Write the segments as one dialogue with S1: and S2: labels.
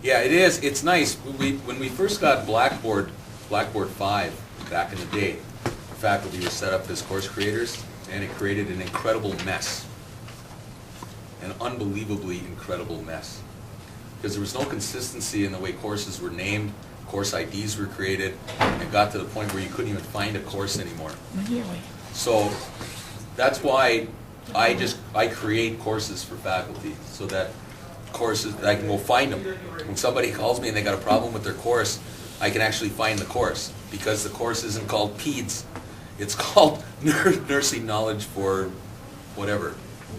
S1: Yeah, it is. It's nice. When we first got Blackboard 5 back in the day, the faculty was set up as course creators, and it created an incredible mess. An unbelievably incredible mess. Because there was no consistency in the way courses were named, course IDs were created, and it got to the point where you couldn't even find a course anymore. So that's why I create courses for faculty, so that courses, I can go find them. When somebody calls me and they got a problem with their course, I can actually find the course, because the course isn't called PEDS. It's called Nursing Knowledge for whatever.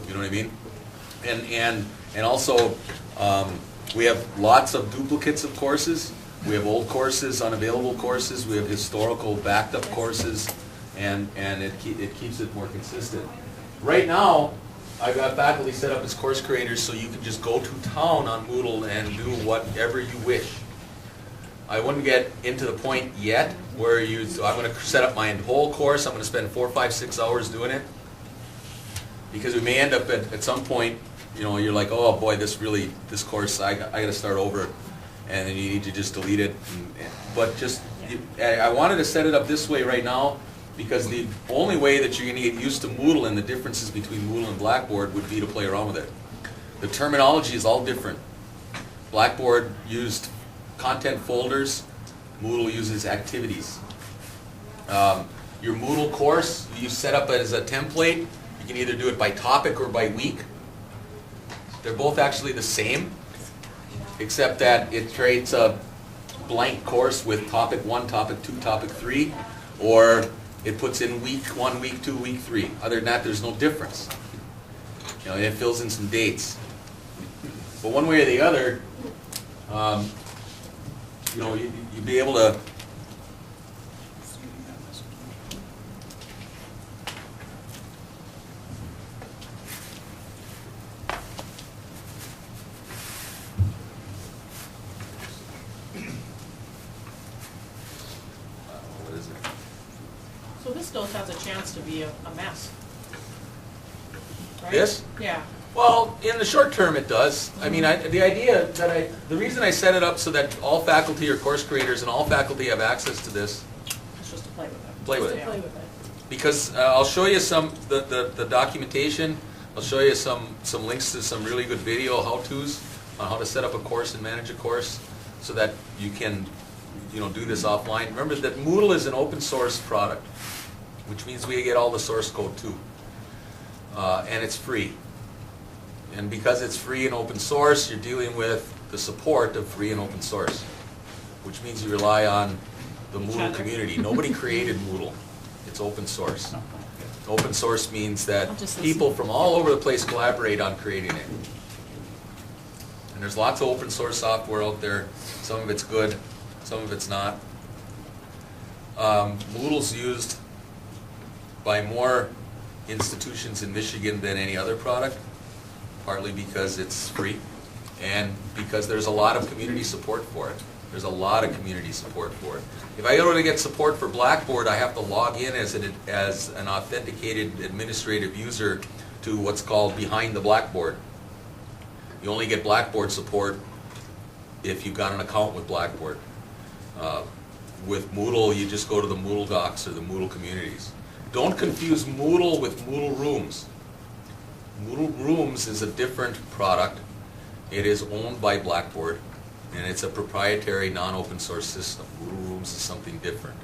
S1: You know what I mean? And also, we have lots of duplicates of courses. We have old courses, unavailable courses. We have historical backed up courses, and it keeps it more consistent. Right now, I've got faculty set up as course creators, so you can just go to town on Moodle and do whatever you wish. I wouldn't get into the point yet where I'm going to set up my whole course. I'm going to spend 4, 5, 6 hours doing it, because we may end up at some point, you're like, oh boy, this course, I got to start over, and then you need to just delete it. I wanted to set it up this way right now, because the only way that you're going to get used to Moodle and the differences between Moodle and Blackboard would be to play around with it. The terminology is all different. Blackboard used content folders, Moodle uses activities. Your Moodle course, you set up as a template. You can either do it by topic or by week. They're both actually the same, except that it creates a blank course with topic 1, topic 2, topic 3, or it puts in week 1, week 2, week 3. Other than that, there's no difference. It fills in some dates. But one way or the other, you'd be able to.
S2: So this still has a chance to be a mess, right?
S1: This?
S2: Yeah.
S1: Well, in the short term it does. I mean, the reason I set it up so that all faculty are course creators and all faculty have access to this.
S2: It's just to play with it.
S1: Play with it.
S2: Play with it.
S1: Because I'll show you the documentation. I'll show you some links to some really good video how-tos on how to set up a course and manage a course, so that you can do this offline. Remember that Moodle is an open source product, which means we get all the source code too. And it's free. And because it's free and open source, you're dealing with the support of free and open source, which means you rely on the Moodle community. Nobody created Moodle. It's open source. Open source means that people from all over the place collaborate on creating it. And there's lots of open source software out there. Some of it's good, some of it's not. Moodle's used by more institutions in Michigan than any other product, partly because it's free and because there's a lot of community support for it. There's a lot of community support for it. If I go to get support for Blackboard, I have to log in as an authenticated administrative user to what's called Behind the Blackboard. You only get Blackboard support if you've got an account with Blackboard. With Moodle, you just go to the Moodle Docs or the Moodle communities. Don't confuse Moodle with Moodle Rooms. Moodle Rooms is a different product. It is owned by Blackboard, and it's a proprietary non-open source system. Moodle Rooms is something different.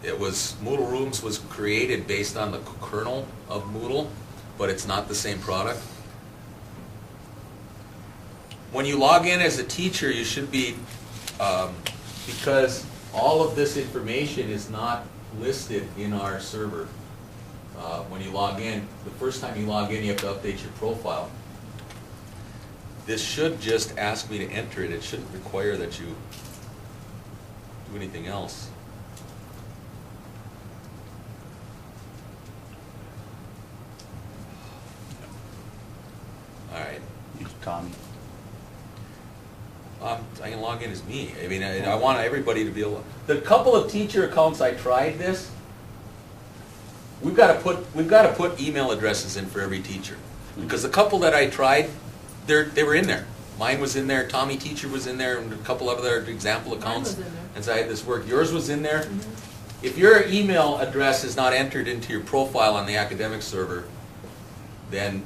S1: Moodle Rooms was created based on the kernel of Moodle, but it's not the same product. When you log in as a teacher, you should be, because all of this information is not listed in our server. When you log in, the first time you log in, you have to update your profile. This should just ask me to enter it. It shouldn't require that you do anything else. All right.
S3: Tommy.
S1: I can log in as me. I mean, I want everybody to be able to. The couple of teacher accounts I tried this, we've got to put email addresses in for every teacher, because the couple that I tried, they were in there. Mine was in there, Tommy Teacher was in there, and a couple of other example accounts.
S2: was in there.
S1: And so I had this work. Yours was in there. If your email address is not entered into your profile on the academic server, then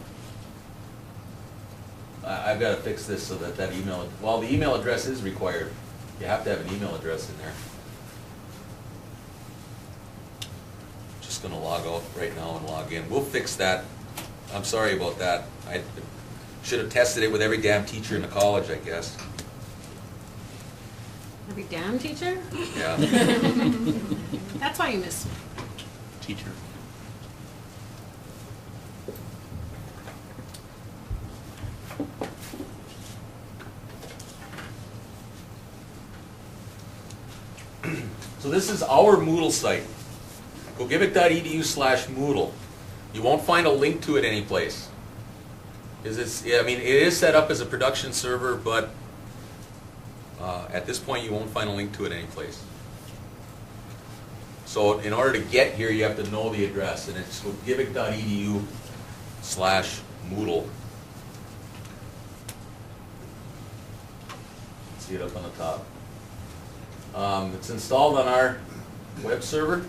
S1: I've got to fix this so that that email, well, the email address is required. You have to have an email address in there. Just going to log out right now and log in. We'll fix that. I'm sorry about that. I should have tested it with every damn teacher in the college, I guess.
S3: Every damn teacher?
S1: Yeah.
S3: That's why you miss me.
S1: Teacher. So this is our Moodle site. Gogivic.edu/Moodle. You won't find a link to it anyplace. I mean, it is set up as a production server, but at this point you won't find a link to it anyplace. So in order to get here, you have to know the address, and it's gogivic.edu/Moodle. See it up on the top. It's installed on our web server.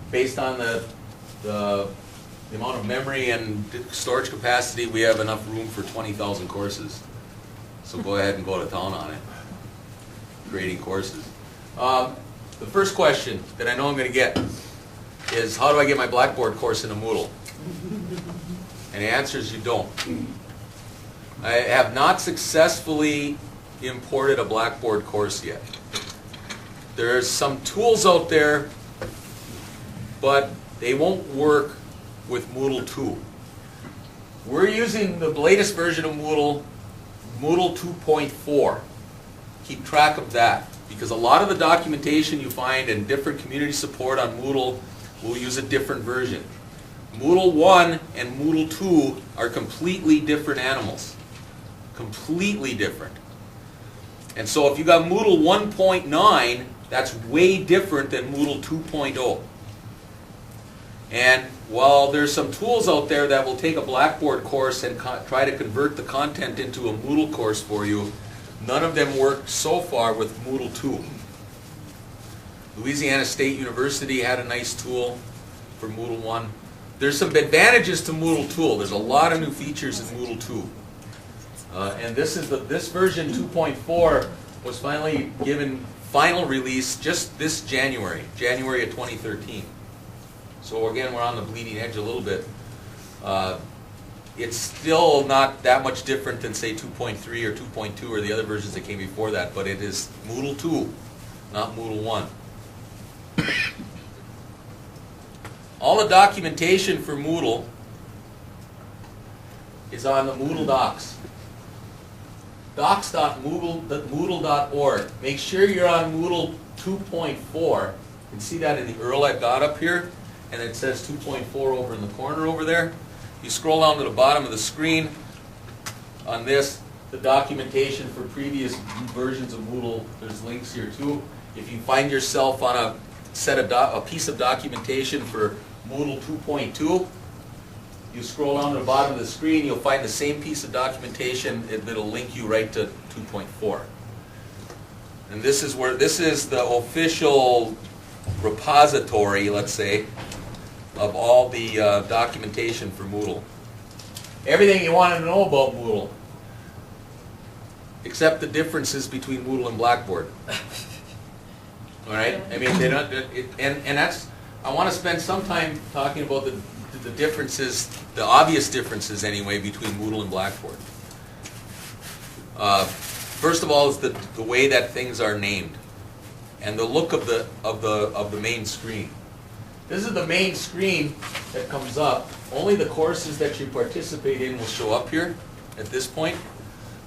S1: Based on the amount of memory and storage capacity, we have enough room for 20,000 courses. So go ahead and go to town on it, creating courses. The first question that I know I'm going to get is, how do I get my Blackboard course into Moodle? And the answer is you don't. I have not successfully imported a Blackboard course yet. There's some tools out there, but they won't work with Moodle 2. We're using the latest version of Moodle, Moodle 2.4. Keep track of that, because a lot of the documentation you find and different community support on Moodle will use a different version. Moodle 1 and Moodle 2 are completely different animals. Completely different. And so if you got Moodle 1.9, that's way different than Moodle 2.0. And while there's some tools out there that will take a Blackboard course and try to convert the content into a Moodle course for you, none of them work so far with Moodle 2. Louisiana State University had a nice tool for Moodle 1. There's some advantages to Moodle 2. There's a lot of new features in Moodle 2. And this version 2.4 was finally given final release just this January of 2013. So again, we're on the bleeding edge a little bit. It's still not that much different than, say, 2.3 or 2.2 or the other versions that came before that, but it is Moodle 2, not Moodle 1. All the documentation for Moodle is on the Moodle Docs. docs.moodle.org. Make sure you're on Moodle 2.4. You can see that in the URL I've got up here, and it says 2.4 over in the corner over there. You scroll down to the bottom of the screen. On this, the documentation for previous versions of Moodle, there's links here too. If you find yourself on a piece of documentation for Moodle 2.2, you scroll down to the bottom of the screen, you'll find the same piece of documentation. It'll link you right to 2.4. And this is the official repository, let's say, of all the documentation for Moodle. Everything you want to know about Moodle, except the differences between Moodle and Blackboard. All right? I mean, they're not, and that's, I want to spend some time talking about the differences, the obvious differences anyway, between Moodle and Blackboard. First of all is the way that things are named, and the look of the main screen. This is the main screen that comes up. Only the courses that you participate in will show up here at this point.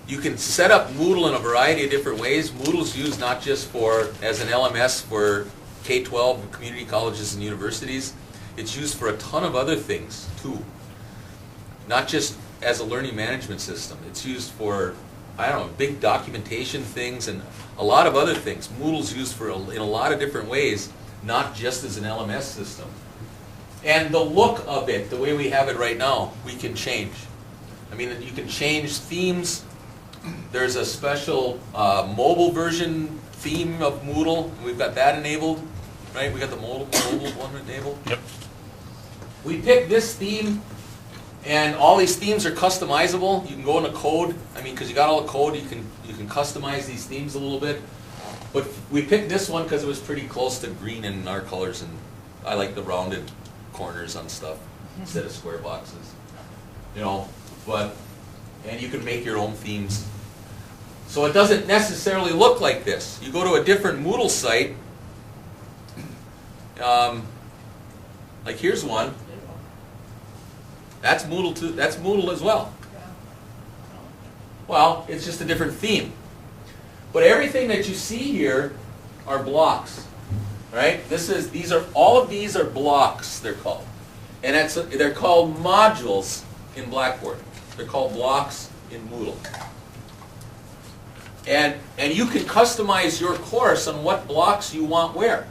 S1: You can set up Moodle in a variety of different ways. Moodle's used not just as an LMS for K-12 community colleges and universities. It's used for a ton of other things too. Not just as a learning management system. It's used for, I don't know, big documentation things and a lot of other things. Moodle's used in a lot of different ways, not just as an LMS system. And the look of it, the way we have it right now, we can change. I mean, you can change themes. There's a special mobile version theme of Moodle. We've got that enabled, right? We got the mobile one enabled.
S4: Yep.
S1: We picked this theme, and all these themes are customizable. You can go into code. I mean, because you got all the code, you can customize these themes a little bit. But we picked this one because it was pretty close to green in our colors, and I like the rounded corners on stuff instead of square boxes. You know, and you can make your own themes. So it doesn't necessarily look like this. You go to a different Moodle site, like here's one. That's Moodle too. That's Moodle as well. Well, it's just a different theme. But everything that you see here are blocks, right? All of these are blocks. They're called, and they're called modules in Blackboard. They're called blocks in Moodle. And you can customize your course on what blocks you want where.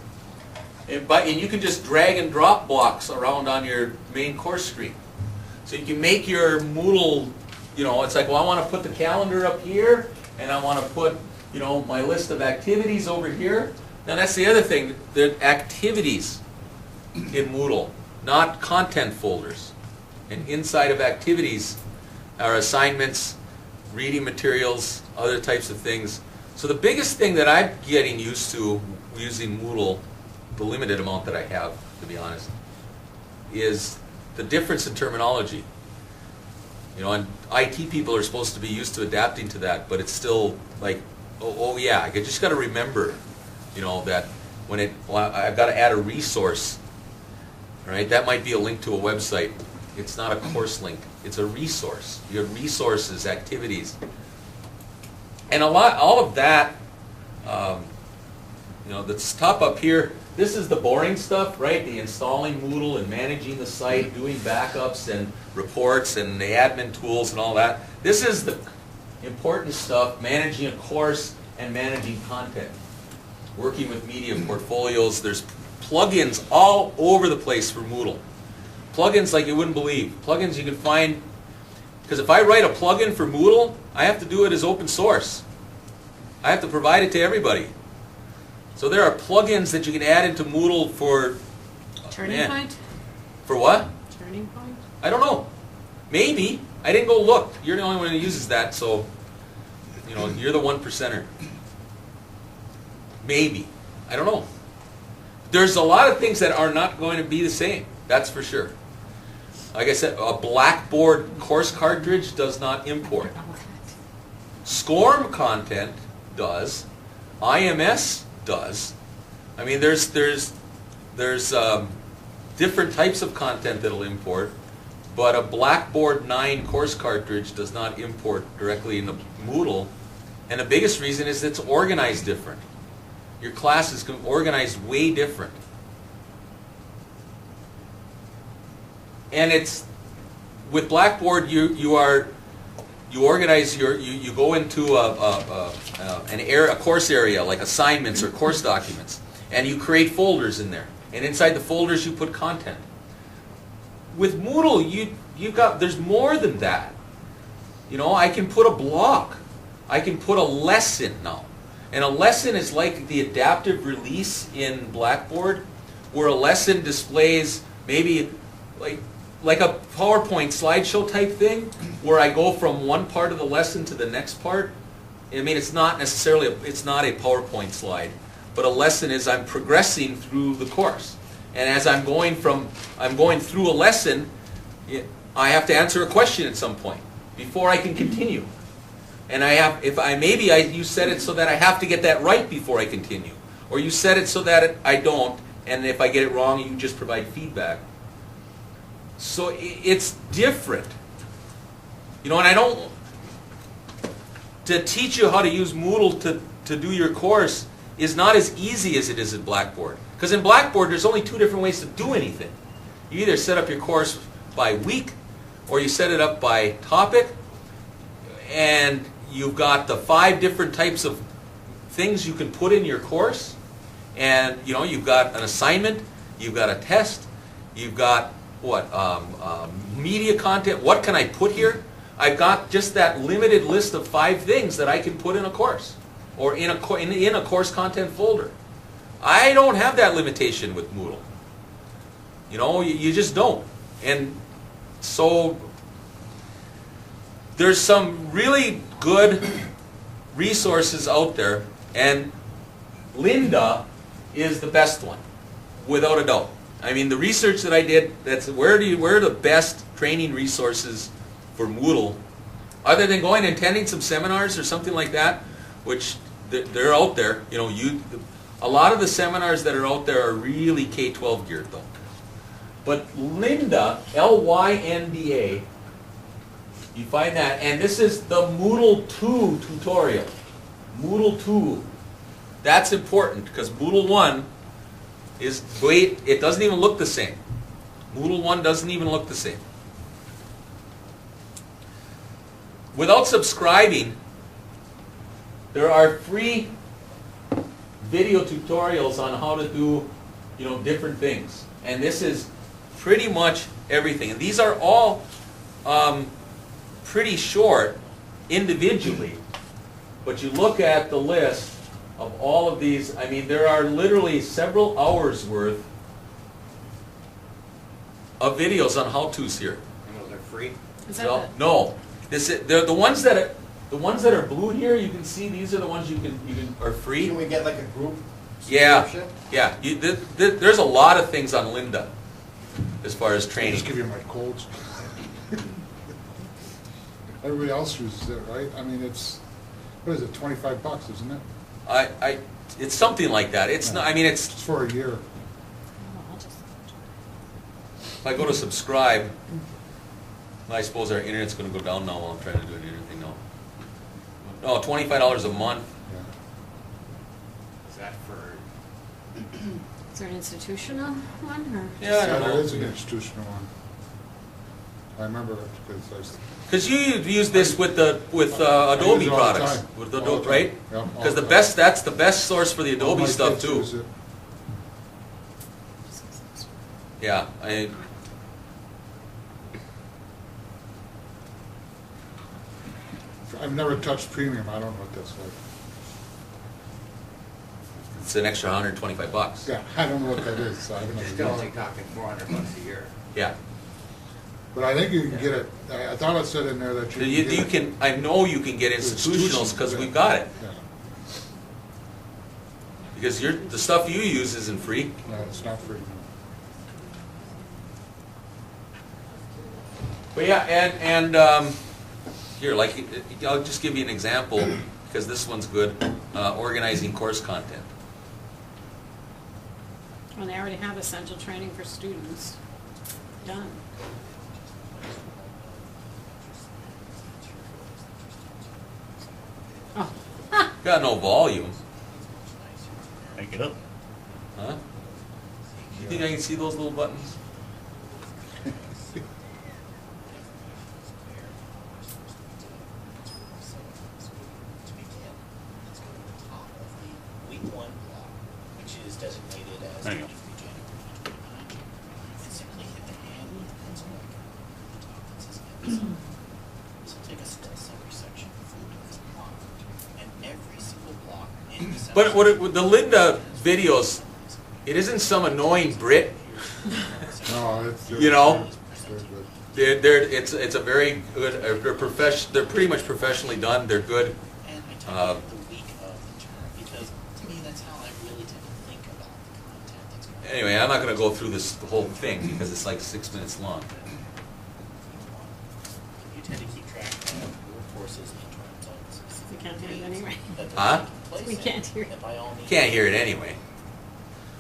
S1: And you can just drag and drop blocks around on your main course screen. So you can make your Moodle, it's like, well, I want to put the calendar up here, and I want to put, my list of activities over here. Now that's the other thing, the activities in Moodle, not content folders. And inside of activities are assignments, reading materials, other types of things. So the biggest thing that I'm getting used to using Moodle, the limited amount that I have, to be honest, is the difference in terminology. And IT people are supposed to be used to adapting to that, but it's still like, oh yeah, I just got to remember, that when I've got to add a resource, right? That might be a link to a website. It's not a course link. It's a resource. Your resources, activities, and all of that. The top up here. This is the boring stuff, right? The installing Moodle and managing the site, doing backups and reports and the admin tools and all that. This is the important stuff: managing a course and managing content, working with media portfolios. There's plugins all over the place for Moodle. Plugins like you wouldn't believe. Plugins you can find, because if I write a plugin for Moodle, I have to do it as open source. I have to provide it to everybody. So there are plugins that you can add into Moodle for...
S3: Turning point?
S1: For what?
S3: Turning point?
S1: I don't know. Maybe. I didn't go look. You're the only one who uses that, so you're the 1%er. Maybe. I don't know. There's a lot of things that are not going to be the same. That's for sure. Like I said, a Blackboard course cartridge does not import. SCORM content does. IMS does. I mean, there's different types of content that'll import, but a Blackboard 9 course cartridge does not import directly into Moodle, and the biggest reason is it's organized different. Your class is organized way different. And it's with Blackboard, you organize you go into a course area like assignments or course documents, and you create folders in there. And inside the folders you put content. With Moodle, there's more than that. I can put a block. I can put a lesson now. And a lesson is like the adaptive release in Blackboard, where a lesson displays maybe like a PowerPoint slideshow type thing, where I go from one part of the lesson to the next part. I mean, it's not a PowerPoint slide, but a lesson is I'm progressing through the course. And as I'm going through a lesson, I have to answer a question at some point before I can continue. And you said it so that I have to get that right before I continue. Or you said it so that I don't, and if I get it wrong, you just provide feedback. So it's different. And I don't... To teach you how to use Moodle to do your course is not as easy as it is in Blackboard. Because in Blackboard, there's only 2 different ways to do anything. You either set up your course by week, or you set it up by topic, and you've got the 5 different types of things you can put in your course. And you've got an assignment, you've got a test, you've got media content. What can I put here? I've got just that limited list of 5 things that I can put in a course, or in a course content folder. I don't have that limitation with Moodle. You know, you just don't. And so there's some really good resources out there, and Linda is the best one, without a doubt. I mean, the research that I did, where are the best training resources for Moodle, other than going and attending some seminars or something like that, which they're out there. You know, a lot of the seminars that are out there are really K-12 geared though. But Lynda, L-Y-N-D-A, you find that, and this is the Moodle 2 tutorial. Moodle 2. That's important because Moodle 1 it doesn't even look the same. Moodle 1 doesn't even look the same. Without subscribing, there are free video tutorials on how to do, you know, different things. And this is pretty much everything. And these are all pretty short individually. But you look at the list of all of these, I mean, there are literally several hours worth of videos on how-tos here.
S4: And those are free?
S3: Is that
S1: No, they're the ones that are blue here. You can see these are the ones you can are free.
S4: Can we get like a group
S1: Yeah,
S4: subscription?
S1: yeah. There's a lot of things on Lynda as far as
S5: I'll
S1: training.
S5: just give you my codes. Everybody else uses it, right? I mean, it's, what is it, $25, isn't it?
S1: It's something like that. It's not. I mean,
S5: It's for a year.
S1: if I go to subscribe, I suppose our internet's going to go down now while I'm trying to do anything now. No, $25 a month.
S5: Yeah.
S4: Is that for,
S3: Is there an institutional one, or?
S1: Yeah, I don't
S5: It is
S1: know.
S5: an institutional one. I remember it because
S1: Because you use this with
S5: I
S1: Adobe
S5: use it all the
S1: products,
S5: time.
S1: with
S5: All the
S1: Adobe,
S5: time.
S1: right?
S5: Yeah, all
S1: Because
S5: the
S1: the
S5: time.
S1: best that's the best source for the
S5: all
S1: Adobe
S5: my
S1: stuff
S5: kids
S1: too.
S5: use it.
S1: Yeah,
S5: I've never touched premium, I don't know what that's like.
S1: it's an extra $125.
S5: Yeah, I don't know what that is, so I haven't
S4: you're
S5: ever
S4: still
S5: used
S4: only
S5: it.
S4: talking $400 a year.
S1: Yeah.
S5: But I think you can get it, I thought it said in there that you
S1: You,
S5: can
S1: you
S5: get it.
S1: can. I know you can get institutionals because we've got it.
S5: Yeah,
S1: Because the stuff you use isn't free.
S5: no, it's not free.
S1: But yeah, and here, like, I'll just give you an example because this one's good. Organizing course content.
S3: Well, they already have essential training for students. Done. Oh,
S1: Got no volume,
S6: Make it up.
S1: huh? You think I can see those little buttons?
S7: Week 1 block, which is designated as
S6: There you go.
S7: January 29. And simply hit the hand and select the top that says episode. This will take us to the summary section for this block. And every single block in the
S1: But with the Lynda videos, it isn't some annoying Brit.
S5: No, it's.
S1: You know?
S5: They're good.
S1: It's a very good. They're pretty much professionally done. They're good.
S7: And I type in the week of the term because to me that's how I really tend to think about the content that's going on.
S1: Anyway, I'm not going to go through this whole thing because it's like 6 minutes long.
S7: You tend to keep track of your courses in terms of specific
S3: We can't hear it
S7: dates
S3: anyway.
S7: that they're
S1: Huh?
S7: taking place
S3: We
S7: in,
S3: can't hear it.
S7: and by all means-
S1: Can't hear it anyway.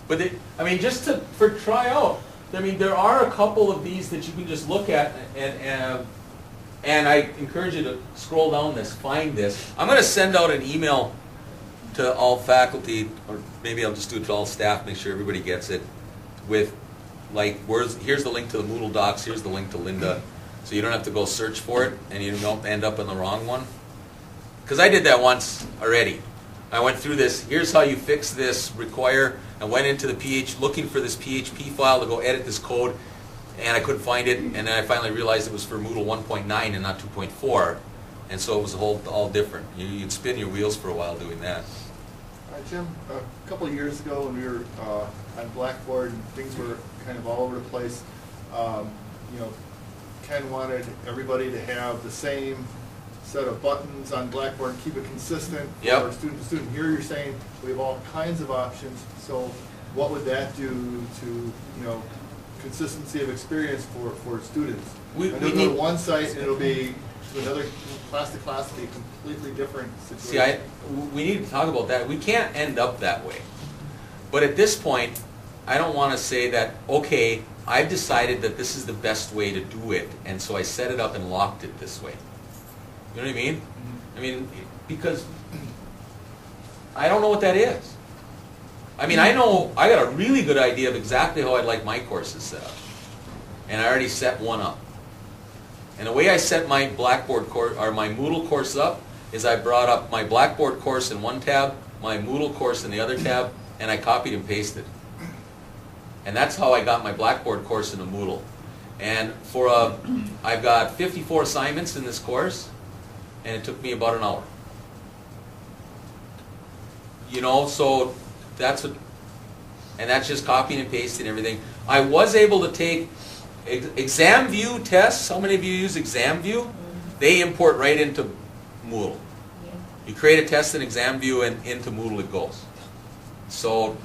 S1: But I mean, just for tryout. I mean, there are a couple of these that you can just look at, and I encourage you to scroll down this, find this. I'm going to send out an email to all faculty, or maybe I'll just do it to all staff, make sure everybody gets it, with like, here's the link to the Moodle Docs, here's the link to Lynda, so you don't have to go search for it, and you don't end up in the wrong one. Because I did that once already. I went through this, here's how you fix this, require, and went into the looking for this PHP file to go edit this code, and I couldn't find it, and then I finally realized it was for Moodle 1.9 and not 2.4, and so it was all different. You'd spin your wheels for a while doing that.
S8: Jim, a couple of years ago when we were on Blackboard and things were kind of all over the place, Ken wanted everybody to have the same set of buttons on Blackboard and keep it consistent
S1: Yep.
S8: for student to student. Here you're saying we have all kinds of options, so what would that do to, consistency of experience for students?
S1: We
S8: And they'll go
S1: need-
S8: to one site and it'll be, to another class to class, it'll be a completely different
S1: See,
S8: situation.
S1: we need to talk about that. We can't end up that way. But at this point, I don't want to say that, okay, I've decided that this is the best way to do it, and so I set it up and locked it this way. You know what I mean? I mean, because I don't know what that is. I mean, I know, I got a really good idea of exactly how I'd like my courses set up. And I already set one up. And the way I set my Blackboard course, or my Moodle course up, is I brought up my Blackboard course in one tab, my Moodle course in the other tab, and I copied and pasted. And that's how I got my Blackboard course into Moodle. And I've got 54 assignments in this course, and it took me about an hour. So that's what, and that's just copying and pasting everything. I was able to take exam view tests. How many of you use exam view? They import right into Moodle. You create a test in exam view and into Moodle it goes. So,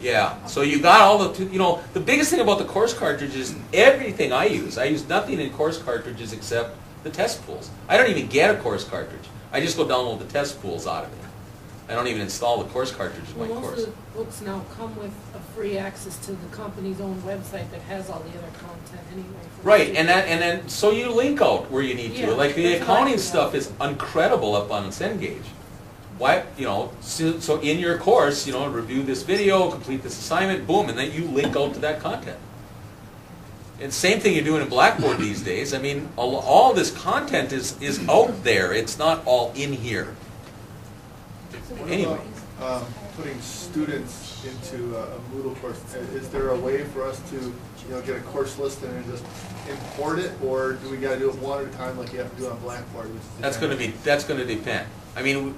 S1: yeah. So you got all the biggest thing about the course cartridge is everything I use nothing in course cartridges except the test pools. I don't even get a course cartridge. I just go download the test pools out of it. I don't even install the course cartridge in my
S9: Well, most
S1: course.
S9: of the books now come with a free access to the company's own website that has all the other content anyway. for
S1: Right,
S9: the
S1: and then so you link out where you need to.
S9: Yeah,
S1: Like the
S9: that's what I
S1: accounting
S9: do.
S1: stuff is incredible up on Cengage. Why, so in your course, review this video, complete this assignment, boom, and then you link out to that content. And same thing you're doing in Blackboard these days. I mean, all this content is out there. It's not all in here.
S8: What
S1: Anyway.
S8: about putting students into a Moodle course? Is there a way for us to, get a course list and then just import it, or do we got to do it one at a time like you have to do on Blackboard? Which is
S1: That's going to depend. I mean,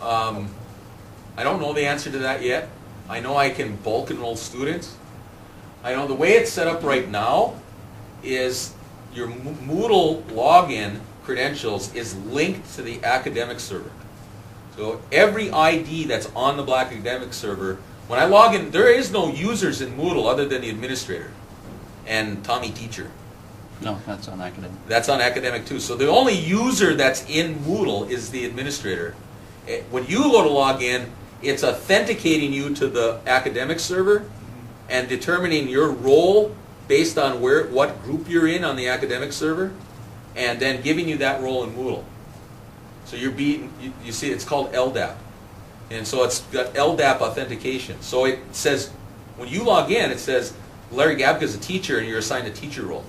S1: I don't know the answer to that yet. I know I can bulk enroll students. I know the way it's set up right now is your Moodle login credentials is linked to the academic server. So every ID that's on the Black Academic server, when I log in, there is no users in Moodle other than the administrator and Tommy Teacher.
S6: No, that's on academic.
S1: That's on academic too. So the only user that's in Moodle is the administrator. When you go to log in, it's authenticating you to the academic server and determining your role based on what group you're in on the academic server, and then giving you that role in Moodle. So you see it's called LDAP. And so it's got LDAP authentication. So it says, when you log in, it says Larry Gabka is a teacher and you're assigned a teacher role.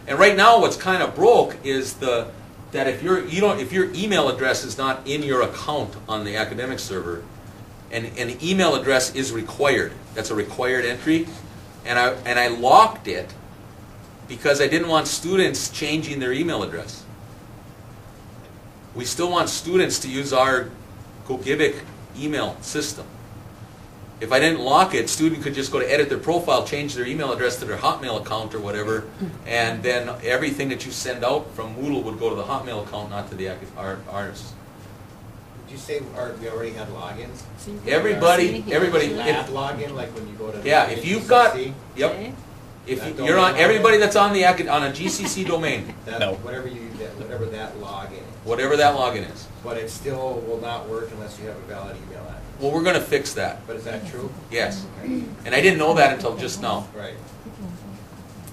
S1: And right now what's kind of broke is that if your email address is not in your account on the academic server, and an email address is required, that's a required entry, and I locked it because I didn't want students changing their email address. We still want students to use our Gogibic email system. If I didn't lock it, student could just go to edit their profile, change their email address to their Hotmail account or whatever, and then everything that you send out from Moodle would go to the Hotmail account, not to the ours.
S4: Did you say we already had logins?
S1: Everybody,
S4: Lab login, like when you go to.
S1: yeah, if you've got,
S4: GCC?
S1: yep, if
S4: That
S1: you're on,
S4: domain
S1: everybody that's on on a GCC domain,
S6: No.
S4: Whatever that login is.
S1: whatever that login is.
S4: But it still will not work unless you have a valid email address.
S1: Well, we're going to fix that.
S4: But is that true?
S1: Yes,
S4: Okay.
S1: and I didn't know that until just now.
S4: Right.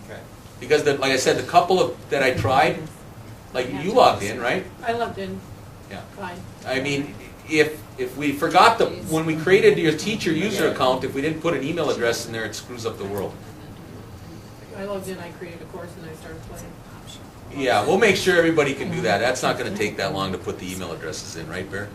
S4: Okay.
S1: Because, like I said, the couple that I tried, like you logged in, right?
S9: I logged in,
S1: Yeah.
S9: fine.
S1: I mean, if we forgot when we created your teacher user account, if we didn't put an email address in there, it screws up the world.
S9: I logged in, I created a course, and I started playing.
S1: Yeah, we'll make sure everybody can do that. That's not going to take that long to put the email addresses in, right, Bear?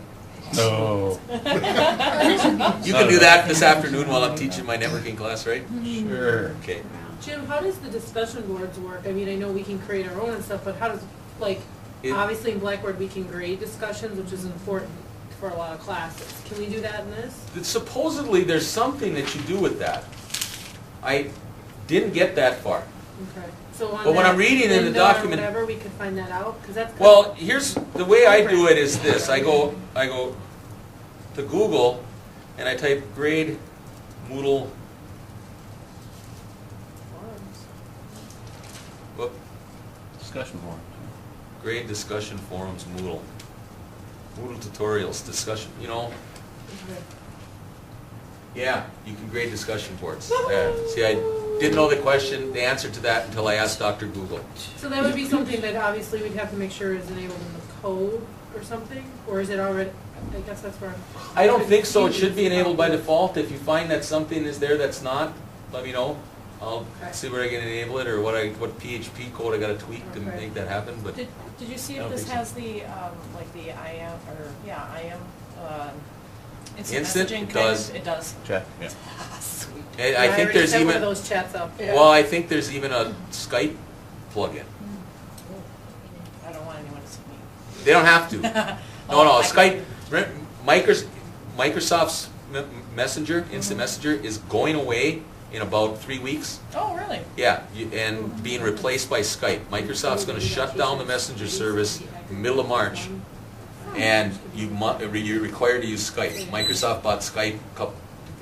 S6: No.
S1: You can do that this afternoon while I'm teaching my networking class, right?
S6: Sure.
S1: Okay.
S9: Jim, how does the discussion boards work? I mean, I know we can create our own and stuff, but how does, like,
S1: It-
S9: obviously in Blackboard, we can grade discussions, which is important for a lot of classes. Can we do that in this?
S1: Supposedly, there's something that you do with that. I didn't get that far.
S9: Okay. So on
S1: But when
S9: that
S1: I'm reading in the
S9: window or
S1: document-
S9: whatever, we could find that out, because that's.
S1: Well, here's, the way I do it is this, I go to Google, and I type grade Moodle, whoop,
S6: Discussion forum.
S1: grade discussion forums Moodle. Moodle tutorials, discussion, you know,
S9: Okay.
S1: yeah, you can grade discussion boards. Yeah. See, I didn't know the answer to that until I asked Dr. Google.
S9: So that would be something that obviously we'd have to make sure is enabled in the code or something, or is it already, I guess that's where I'm.
S1: I don't think so, it should be enabled by default. If you find that something is there that's not, let me know. I'll
S9: Okay.
S1: see where I can enable it, or what PHP code I gotta tweak to
S9: Okay.
S1: make that happen, but.
S2: Did you see
S1: I
S2: if
S1: don't
S2: this
S1: think so.
S2: has the, like the IM, or, yeah, IM, instant
S1: Instant?
S2: messaging
S1: It
S2: kind
S1: does.
S2: of? It does.
S6: Check, yeah.
S2: Sweet.
S1: And
S9: Yeah,
S1: I think
S9: already
S1: there's
S9: set one of
S1: even,
S9: those chats up.
S1: well, I think there's even a Skype plugin.
S2: I don't want anyone to see me.
S1: They don't have to. No,
S2: Oh, I
S1: Skype, Microsoft's Messenger, Instant Messenger, is going away in about 3 weeks.
S2: Oh, really?
S1: Yeah, and being replaced by Skype. Microsoft's gonna shut down the Messenger service in the middle of March, and you're required to use Skype. Microsoft bought Skype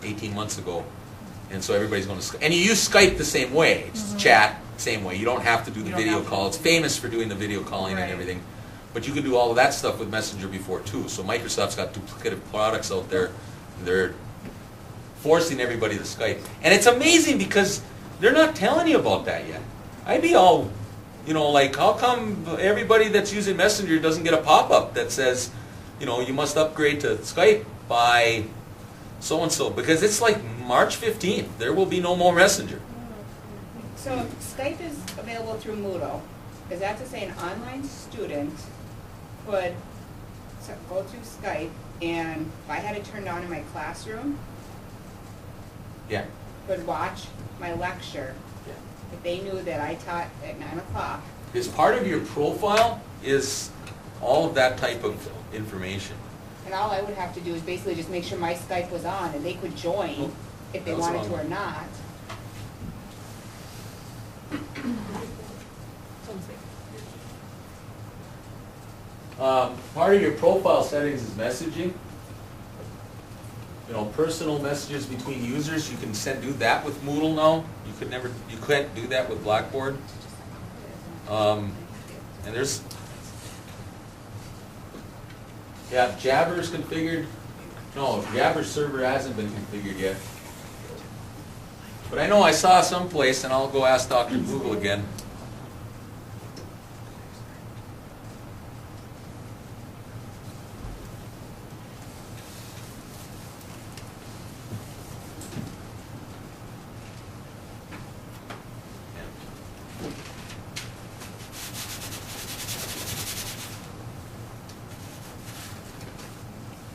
S1: 18 months ago, and so everybody's going to Skype. And you use Skype the same way, it's chat, same way. You don't have to do the
S2: You don't
S1: video
S2: have to.
S1: call. It's famous for doing the video calling and
S2: Right.
S1: everything. But you can do all of that stuff with Messenger before too. So Microsoft's got duplicative products out there. They're forcing everybody to Skype. And it's amazing because they're not telling you about that yet. I'd be all, like, how come everybody that's using Messenger doesn't get a pop-up that says, you must upgrade to Skype by so-and-so? Because it's like March 15th. There will be no more Messenger.
S10: So Skype is available through Moodle. Is that to say an online student could go through Skype, and if I had it turned on in my classroom,
S1: Yeah.
S10: could watch my lecture
S1: Yeah.
S10: if they knew that I taught at 9 o'clock?
S1: Because part of your profile is all of that type of information.
S10: And all I would have to do is basically just make sure my Skype was on, and they could join if they
S1: That's
S10: wanted to
S1: wrong.
S10: or not.
S1: Part of your profile settings is messaging. Personal messages between users, you can do that with Moodle now. You couldn't do that with Blackboard. And there's, Jabber's configured. No, Jabber's server hasn't been configured yet. But I know I saw someplace, and I'll go ask Dr. Google again.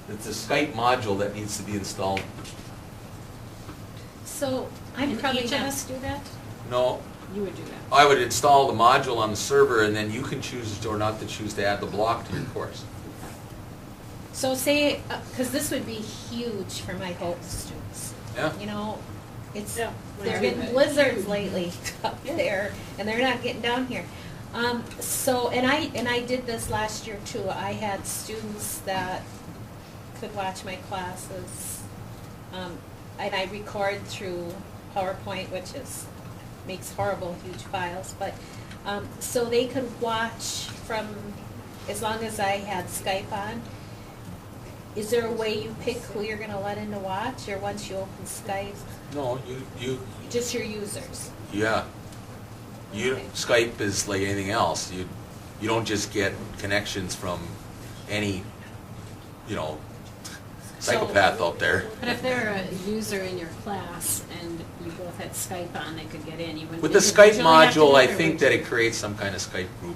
S1: It's a Skype module that needs to be installed.
S3: So I'm
S2: And
S3: probably
S2: each of
S3: not.
S2: us do that?
S1: No,
S3: You would do that.
S1: I would install the module on the server, and then you can choose or not to choose to add the block to your course.
S11: So say, because this would be huge for my Hope students.
S1: Yeah.
S11: You know, it's,
S9: Yeah.
S11: there's been blizzards lately up there, and they're not getting down here. So, and I did this last year too. I had students that could watch my classes, and I record through PowerPoint, which makes horrible huge files, but, so they could watch from, as long as I had Skype on. Is there a way you pick who you're gonna let in to watch, or once you open Skype,
S1: No,
S11: just your users?
S1: yeah.
S11: Okay.
S1: Skype is like anything else. You don't just get connections from any, psychopath out there.
S3: But if they're a user in your class and you both had Skype on, they could get in. You wouldn't
S1: With the Skype
S3: individually have to do
S1: module, I
S3: it, or
S1: think
S3: would
S1: that
S3: you?
S1: it creates some kind of Skype group.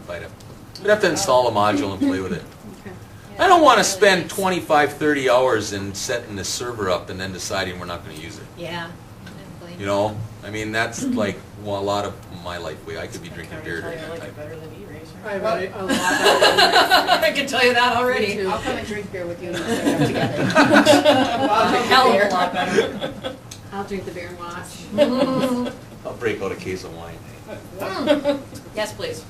S1: You'd have to install a module and play with it.
S3: Okay.
S1: I don't want to
S11: Yeah,
S1: spend
S11: makes-
S1: 25, 30 hours in setting this server up and then deciding we're not going to use it.
S11: Yeah, I don't blame
S1: You know, I mean, that's like well, a lot of my life. I could be drinking beer
S2: I
S1: during
S2: can
S1: that
S2: tell you I like it
S1: time.
S2: better than E-Racer.
S9: I read it a lot better.
S2: I can tell you that already.
S9: Me too.
S10: I'll come and drink beer with you and we'll sit up together.
S2: Well, a hell of a lot better.
S3: I'll drink the beer and watch.
S1: I'll break out a case of wine.
S2: Yes, please.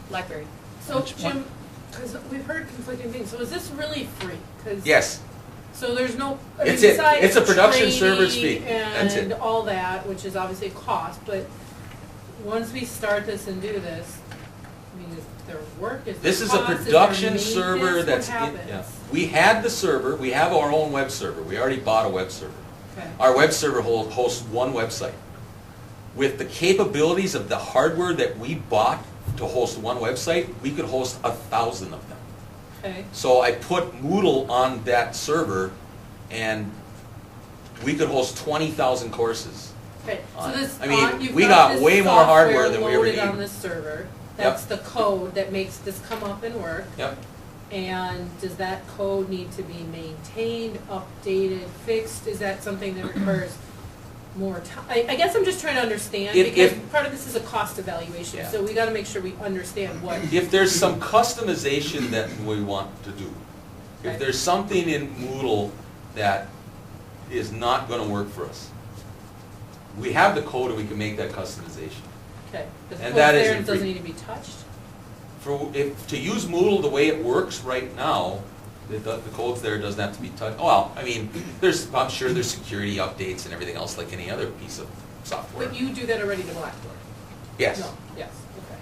S2: Blackberry.
S9: So Jim, because we've heard conflicting things, so is this really free? 'Cause-
S1: Yes,
S9: So there's no, I mean,
S1: It's it.
S9: besides
S1: It's a production server's
S9: training
S1: fee. That's it.
S9: and all that, which is obviously a cost, but once we start this and do this, I mean, is there work, is there
S1: this is a
S9: cost, is there
S1: production
S9: maintenance?
S1: server
S9: What
S1: that's
S9: happens?
S1: We had the server. We have our own web server. We already bought a web server.
S9: Okay.
S1: Our web server hosts one website. With the capabilities of the hardware that we bought to host one website, we could host 1,000 of them.
S9: Okay,
S1: So I put Moodle on that server, and we could host 20,000 courses.
S9: okay, so
S1: on it.
S9: this,
S1: I mean,
S9: you've
S1: we
S9: got
S1: got
S9: this
S1: way more hardware
S9: software
S1: than we ever
S9: loaded on
S1: need.
S9: this server, that's the code that makes this come up and work.
S1: Yep.
S9: And does that code need to be maintained, updated, fixed? Is that something that requires more time? I guess I'm just trying to understand,
S1: If-
S9: because
S1: if-
S9: part of this is a cost evaluation,
S1: Yeah.
S9: so we gotta make sure we understand what.
S1: If there's some customization that we want to do,
S9: Okay.
S1: if there's something in Moodle that is not gonna work for us, we have the code and we can make that customization.
S9: Okay, the
S1: And
S9: code
S1: that
S9: there
S1: isn't
S9: doesn't
S1: free.
S9: need to be touched?
S1: To use Moodle the way it works right now, the codes there doesn't have to be touched. Well, I mean, I'm sure there's security updates and everything else like any other piece of software.
S9: But you do that already to Blackboard?
S1: Yes.
S9: No, yes, okay.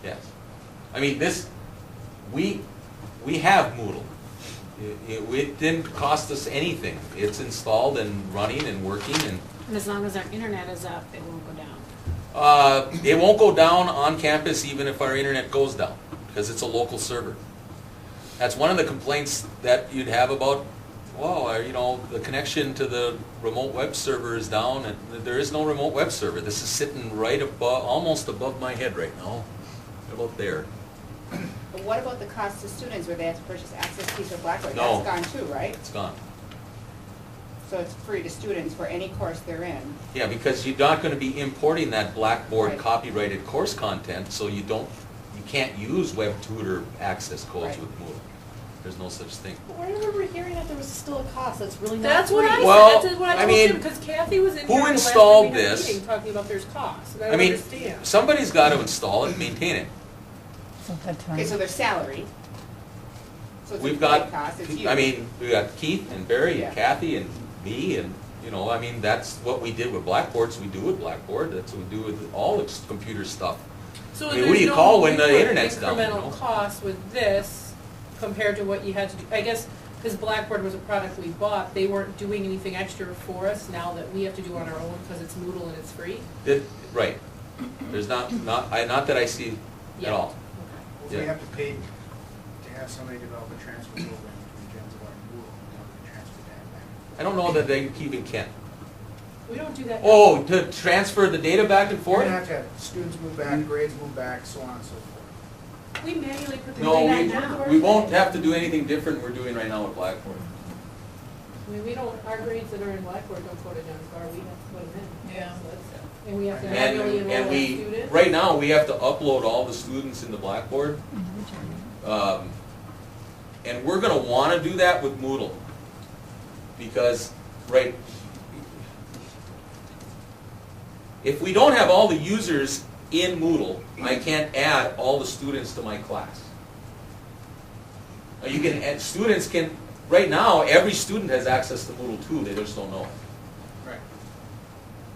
S1: Yes. I mean, we have Moodle. It didn't cost us anything. It's installed and running and working, and
S3: And as long as our internet is up, it won't go down.
S1: it won't go down on campus even if our internet goes down, because it's a local server. That's one of the complaints that you'd have about, well, the connection to the remote web server is down, and there is no remote web server. This is sitting right above, almost above my head right now, about there.
S10: But what about the cost to students where they have to purchase access keys for Blackboard?
S1: No.
S10: That's gone too, right?
S1: It's gone.
S10: So it's free to students for any course they're in.
S1: Yeah, because you're not going to be importing that Blackboard
S10: Right.
S1: copyrighted course content, so you can't use WebTutor access codes
S10: Right.
S1: with Moodle. There's no such thing.
S2: But I remember hearing that there was still a cost, that's really not
S9: That's what I
S2: free.
S1: Well,
S9: said, that's what I
S1: I
S9: told
S1: mean,
S9: him, because Kathy was in
S1: who
S9: here the last
S1: installed
S9: time we had a
S1: this?
S9: meeting talking about there's costs, and I
S1: I
S9: don't
S1: mean,
S9: understand.
S1: somebody's got to install it and maintain it.
S10: Okay, so their salary. So it's a
S1: We've
S10: flat
S1: got,
S10: cost, it's you.
S1: I mean, we got Keith and Barry
S10: Yeah.
S1: and Kathy and me, and, I mean, that's what we did with Blackboard, so we do with Blackboard, that's what we do with all the computer stuff.
S9: So
S1: I mean,
S9: there's
S1: what do you
S9: no
S1: call when the
S9: real
S1: internet's down,
S9: incremental cost with this compared to what you had to do, I guess, because Blackboard was a product we bought, they weren't doing anything extra for us now that we have to do on our own because it's Moodle and it's free?
S1: Right. There's not that I see
S9: Yeah.
S1: at all.
S9: Okay.
S5: If we
S1: Yeah.
S5: have to pay to have somebody develop a transfer program between Gensler and Moodle, we have to transfer that back.
S1: I don't know that they even can.
S9: We don't do that now.
S1: Oh, to transfer the data back and
S5: We're
S1: forth?
S5: gonna have to have students move back, grades move back, so on and so forth.
S9: We manually put the
S1: No,
S9: data now.
S1: we won't have to do anything different we're doing right now with Blackboard.
S9: I mean, we don't, our grades that are in Blackboard don't go to John we have to put them in.
S2: Yeah.
S9: So that's- And we have to
S1: And,
S9: manually enroll
S1: and
S9: our
S1: we,
S9: student.
S1: right now, we have to upload all the students into Blackboard. And we're gonna wanna do that with Moodle. Because, right, if we don't have all the users in Moodle, I can't add all the students to my class. Now, you can add, students can, right now, every student has access to Moodle too, they just don't know it.
S5: Right.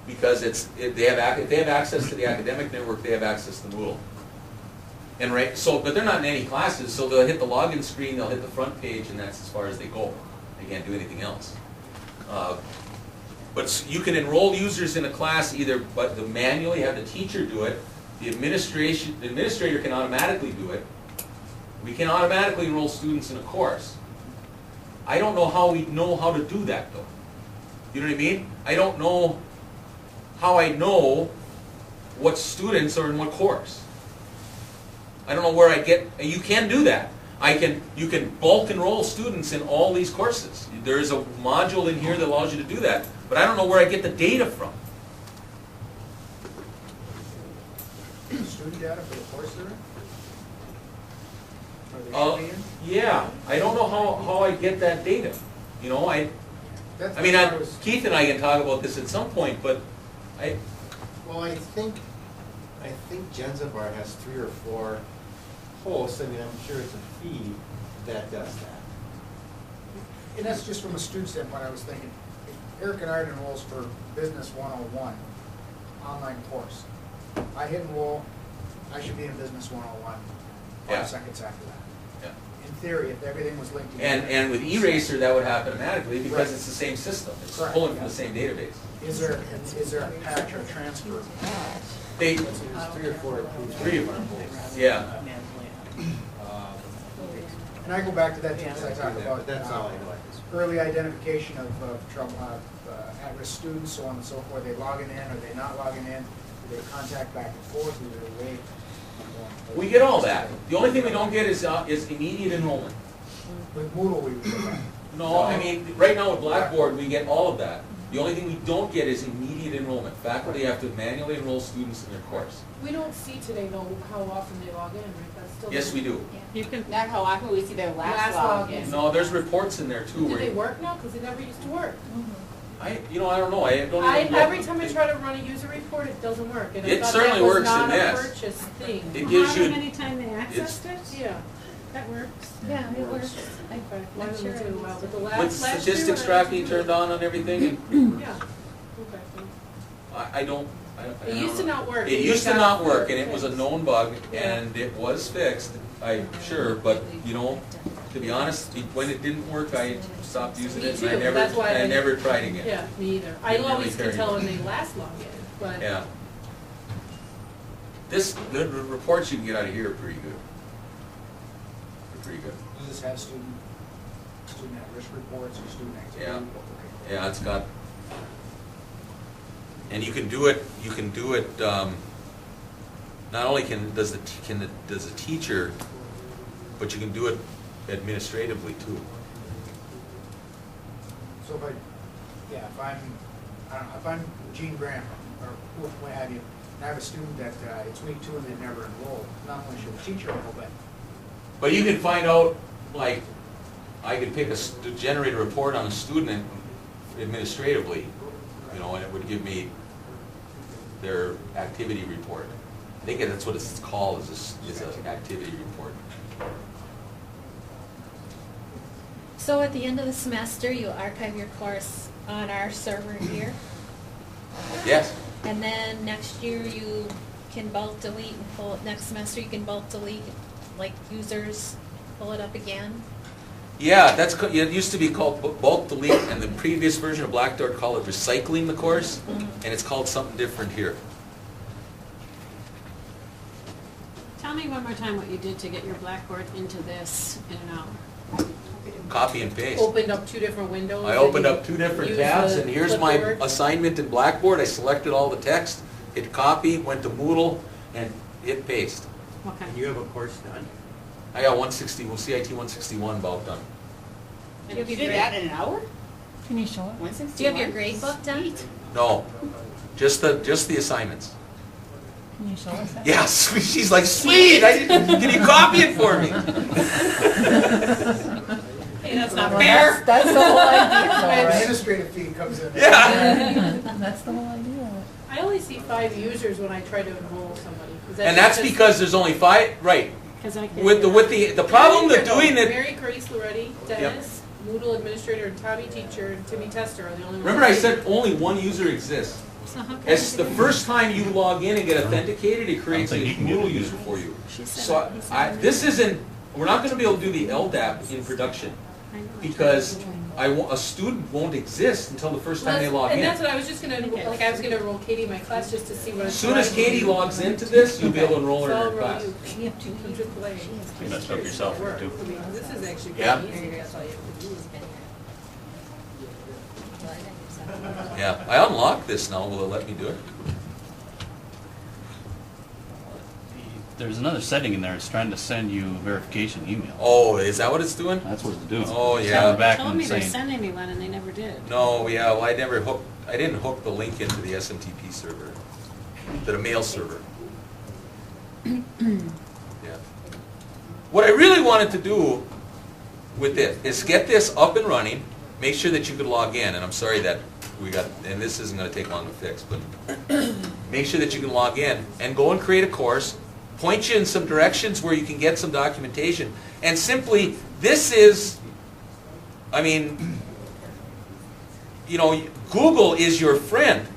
S1: Because if they have access to the academic network, they have access to Moodle. And but they're not in any classes, so they'll hit the login screen, they'll hit the front page, and that's as far as they go. They can't do anything else. But you can enroll users in a class but manually have the teacher do it. The administrator can automatically do it. We can automatically enroll students in a course. I don't know how we know how to do that though. You know what I mean? I don't know how I know what students are in what course. I don't know where you can do that. You can bulk enroll students in all these courses. There's a module in here that allows you to do that. but I don't know where I get the data from.
S5: Student data for the course they're in? Or they
S1: Uh,
S5: should be in?
S1: Yeah, I don't know how I get that data. You know,
S5: That's
S1: I mean,
S5: what I was-
S1: Keith and I can talk about this at some point, but
S4: Well, I think Jenzavar has 3 or 4 hosts, I mean, I'm sure it's a feed that does that.
S5: And that's just from a student standpoint, I was thinking, if Eric and I enrolls for Business 101 online course. I hit enroll, I should be in Business 101
S1: Yeah.
S5: 5 seconds after that.
S1: yeah.
S5: In theory, if everything was linked together.
S1: And with Eraser, that would happen automatically because
S5: Right.
S1: it's the same system. It's
S5: Correct.
S1: pulling from the same database.
S5: Is there a patch or transfer?
S1: They,
S4: 3 or 4 approved.
S1: 3 of them, yeah.
S5: And I go back to that thing that I talked about.
S4: But that's all I know.
S5: Early identification of trouble, at-risk students, so on and so forth. They logging in, are they not logging in? Do they contact back and forth? Do they wait?
S1: We get all that. The only thing we don't get is immediate enrollment.
S5: With Moodle, we would do that.
S1: No, I mean, right now with Blackboard, we get all of that. The only thing we don't get is immediate enrollment. Faculty have to manually enroll students in their course.
S9: We don't see today though how often they log in, right? That's still.
S1: Yes, we do.
S3: You can,
S10: Not how often we see their
S9: Last
S10: last
S9: login.
S10: login.
S1: No, there's reports in there too.
S9: Do
S1: where
S9: they work now? Because they never used to work.
S1: I don't know. I don't even look.
S9: Every time I try to run a user report, it doesn't work. And I
S1: It
S9: thought
S1: certainly
S9: that was
S1: works in
S9: not a
S1: this.
S9: purchase thing.
S1: It gives you,
S3: anytime they accessed it,
S9: Yeah,
S3: that works.
S11: Yeah, it works.
S9: okay. Mine
S11: I'm sure
S9: was
S11: it
S9: too well, but the last
S1: with
S9: year
S1: statistics
S9: when I
S1: tracking
S9: used to do
S1: turned on everything, and
S9: it- Yeah, okay.
S1: I don't.
S9: It used to not work.
S1: It
S9: You
S1: used to
S9: got
S1: not work, and it was a
S9: fixed.
S1: known bug,
S9: Yeah.
S1: and it was fixed, I'm sure, but, to be honest, when it didn't work, I stopped using
S9: Me
S1: it, and
S9: too, that's why
S1: I
S9: I-
S1: never tried again.
S9: Yeah, me either. I
S1: Didn't really
S9: always
S1: care
S9: could tell when
S1: anymore.
S9: they last logged in, but.
S1: Yeah. The reports you can get out of here are pretty good. They're pretty good.
S5: Does this have student at-risk reports or student activity?
S1: Yeah.
S5: Okay.
S1: Yeah, it's got, and you can do it, not only does the teacher, but you can do it administratively too.
S5: So if I'm Gene Graham or what have you, and I have a student that it's week 2 and they never enrolled, not only should the teacher enroll,
S1: But you can find out, like, I could pick generate a report on a student administratively, and it would give me their activity report. I think that's what it's called, is an activity report.
S11: So at the end of the semester, you archive your course on our server here,
S1: Yes,
S11: and then next year you can bulk delete and pull it, next semester you can bulk delete, like users, pull it up again.
S1: yeah, it used to be called bulk delete, and the previous version of Blackboard called it recycling the course, and it's called something different here.
S3: Tell me one more time what you did to get your Blackboard into this in an hour.
S1: Copy and paste.
S9: Opened up 2 different windows.
S1: I opened up 2 different
S9: Used
S1: tabs,
S9: the
S1: and here's my
S9: clipboard.
S1: assignment in Blackboard. I selected all the text, hit copy, went to Moodle, and hit paste.
S3: Okay.
S4: You have a course done?
S1: I got CIT 161 about done.
S10: You did that in an hour?
S3: Can you show it?
S10: 161?
S11: Do you have your grade book done?
S1: No, just the assignments.
S3: Can you show us that?
S1: Yes, she's like, sweet, can you copy it for me?
S9: Hey, that's not fair.
S3: That's the whole
S5: but administrative fee comes in.
S1: Yeah.
S3: That's the whole idea.
S9: I only see 5 users when I try to enroll somebody.
S1: And that's because there's only 5, right.
S3: Because I can't.
S1: With the problem with doing it,
S9: Mary Grace Loretti, Dennis, Moodle administrator, and Tommy teacher, and Timmy Tester are the only ones.
S1: remember I said only one user exists.
S3: So how can
S1: It's
S3: I
S1: the
S3: do
S1: first time you log in and get authenticated, it creates a Moodle user for you.
S3: She said
S1: So
S3: he said
S1: this isn't, we're not gonna be able to do the LDAP in production,
S3: I know.
S1: because a student won't exist until the first time they log
S9: And
S1: in.
S9: that's what I was just gonna, I was gonna enroll Katie in my class just to see what
S1: As
S9: it's
S1: soon as
S9: like.
S1: Katie logs into this, you'll be able to enroll her
S9: So I'll
S1: in her
S9: enroll
S1: class.
S9: you.
S3: We have 2
S9: I'm just playing.
S6: You messed up yourself here, too.
S9: I mean, this is actually
S1: Yeah.
S9: pretty easy, that's all you have to do.
S1: Yeah, I unlocked this now, will it let me do it?
S6: There's another setting in there, it's trying to send you a verification email.
S1: Oh, is that what it's doing?
S6: That's what it's doing.
S1: Oh,
S6: It's
S1: yeah.
S6: coming back
S3: Told
S6: and
S3: me they're
S6: saying,
S3: sending me one and they never did.
S1: No, yeah, well, I never hooked, I didn't hook the link into the SMTP server, to the mail server. Yeah. What I really wanted to do with this is get this up and running, make sure that you could log in, and I'm sorry that we got, and this isn't gonna take long to fix, but make sure that you can log in and go and create a course, point you in some directions where you can get some documentation, and simply, this is, I mean, you know, Google is your friend.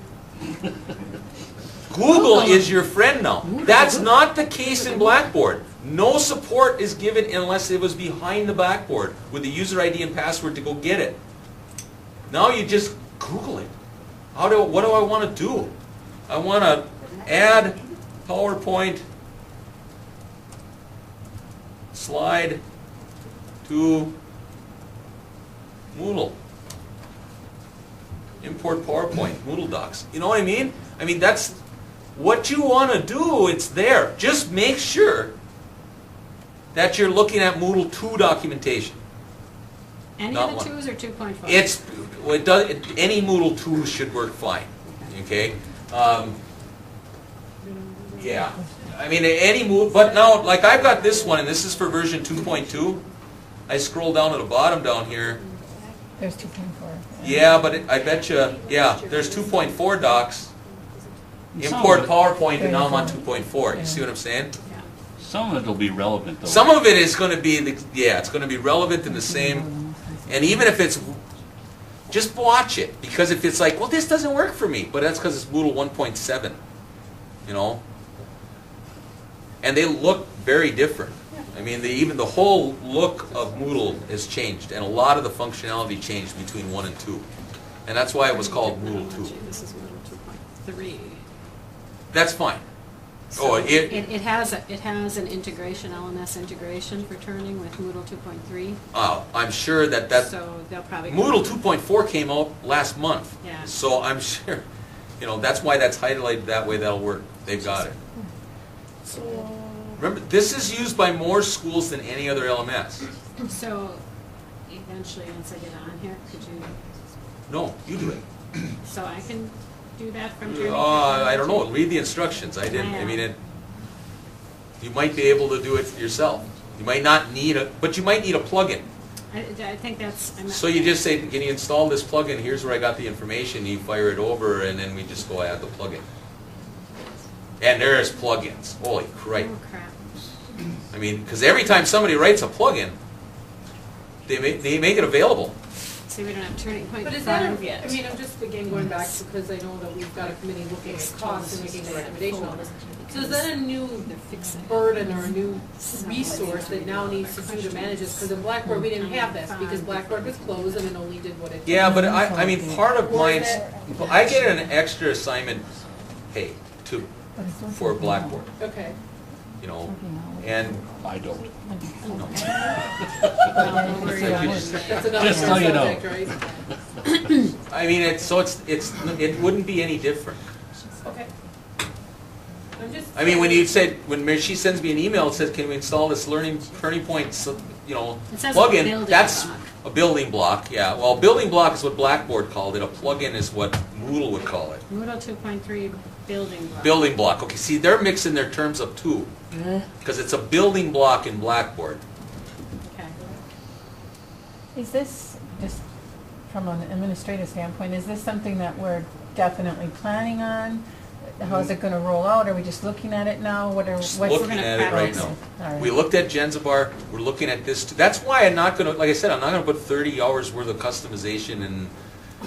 S1: Google is your friend now. That's not the case in Blackboard. No support is given unless it was behind the Blackboard with the user ID and password to go get it. Now you just Google it. What do I want to do? I want to add PowerPoint slide to Moodle. Import PowerPoint, Moodle Docs. You know what I mean? I mean, that's what you want to do, it's there. Just make sure that you're looking at Moodle 2 documentation.
S3: Any
S1: Not
S3: of the
S1: one.
S3: twos or 2.5?
S1: Any Moodle 2 should work fine, okay? Yeah, I mean, any Moodle, but now, like I've got this one, and this is for version 2.2. I scroll down to the bottom down here.
S12: There's 2.4.
S1: Yeah, but I bet you, yeah, there's 2.4 docs. Import PowerPoint, and now I'm on 2.4. You see what I'm saying?
S6: Some of it will be relevant, though.
S1: Some of it is going to be, it's going to be relevant in the same, and even if it's, just watch it, because if it's like, well, this doesn't work for me, but that's because it's Moodle 1.7, you know? And they look very different. I mean, even the whole look of Moodle has changed, and a lot of the functionality changed between 1 and 2. And that's why it was called Moodle 2.
S3: This is Moodle 2.3.
S1: That's fine.
S3: So
S1: Oh,
S3: it has an integration, LMS integration for turning with Moodle 2.3.
S1: I'm sure that
S3: So they'll probably
S1: Moodle 2.4 came out last month.
S3: Yeah.
S1: So I'm sure, you know, that's why that's highlighted that way. That'll work. They've got it. Remember, this is used by more schools than any other LMS.
S3: So eventually, once I get on here, could you?
S1: No, you do it.
S3: So I can do that from turning.
S1: I don't know. Read the instructions. I didn't. I mean, you might be able to do it yourself. You might not need but you might need a plugin.
S3: I think that's.
S1: So you just say, can you install this plugin? Here's where I got the information. You fire it over, and then we just go add the plugin. And there's plugins. Holy crap.
S3: Oh, crap.
S1: I mean, because every time somebody writes a plugin, they make it available.
S3: See, we don't have turning point
S9: But is that,
S3: 5 yet.
S9: I mean, I'm just again going back because I know that we've got a committee looking at costs and making a recommendation on this. So is that a new burden or a new resource that now needs to do to manage this? Because in Blackboard, we didn't have this because Blackboard was closed and it only did what it did.
S1: Yeah, but I mean, part of mine, I get an extra assignment pay for Blackboard,
S9: Okay.
S1: you know, and
S6: I don't.
S1: no.
S9: That's another
S6: Just so you know.
S9: subject, right?
S1: I mean, it wouldn't be any different.
S9: Okay. I'm just.
S1: I mean, when she sends me an email, it says, can we install this Turning Point, you know,
S3: It says
S1: plugin?
S3: building
S1: That's
S3: block.
S1: a building block, yeah. Well, building block is what Blackboard called it. A plugin is what Moodle would call it.
S3: Moodle 2.3 building block.
S1: Building block. Okay, see, they're mixing their terms up too, because it's a building block in Blackboard.
S3: Okay.
S12: Is this, just from an administrative standpoint, is this something that we're definitely planning on? How is it going to roll out? Are we just looking at it now?
S1: Just looking at it right now.
S12: All right.
S1: We looked at Genzibar. We're looking at this too. That's why I'm not going to, like I said, I'm not going to put 30 hours worth of customization and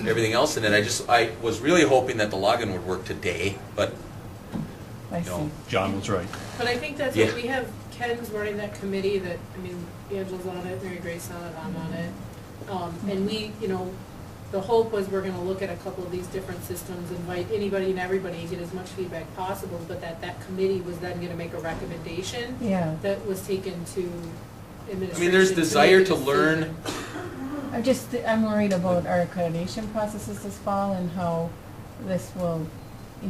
S1: everything else in it. I was really hoping that the login would work today, but
S12: I
S1: you know.
S12: see.
S6: John was right.
S9: But I think that's
S1: Yeah.
S9: what we have. Ken's running that committee that, I mean, Angela's on it, Mary Grace on it, I'm on it. And we, you know, the hope was we're gonna look at a couple of these different systems, invite anybody and everybody, get as much feedback possible, but that committee was then gonna make a recommendation
S12: Yeah.
S9: that was taken to administration.
S1: I mean, there's
S9: to
S1: desire
S9: make a
S1: to learn.
S9: decision.
S12: I'm worried about our accreditation processes this fall and how this will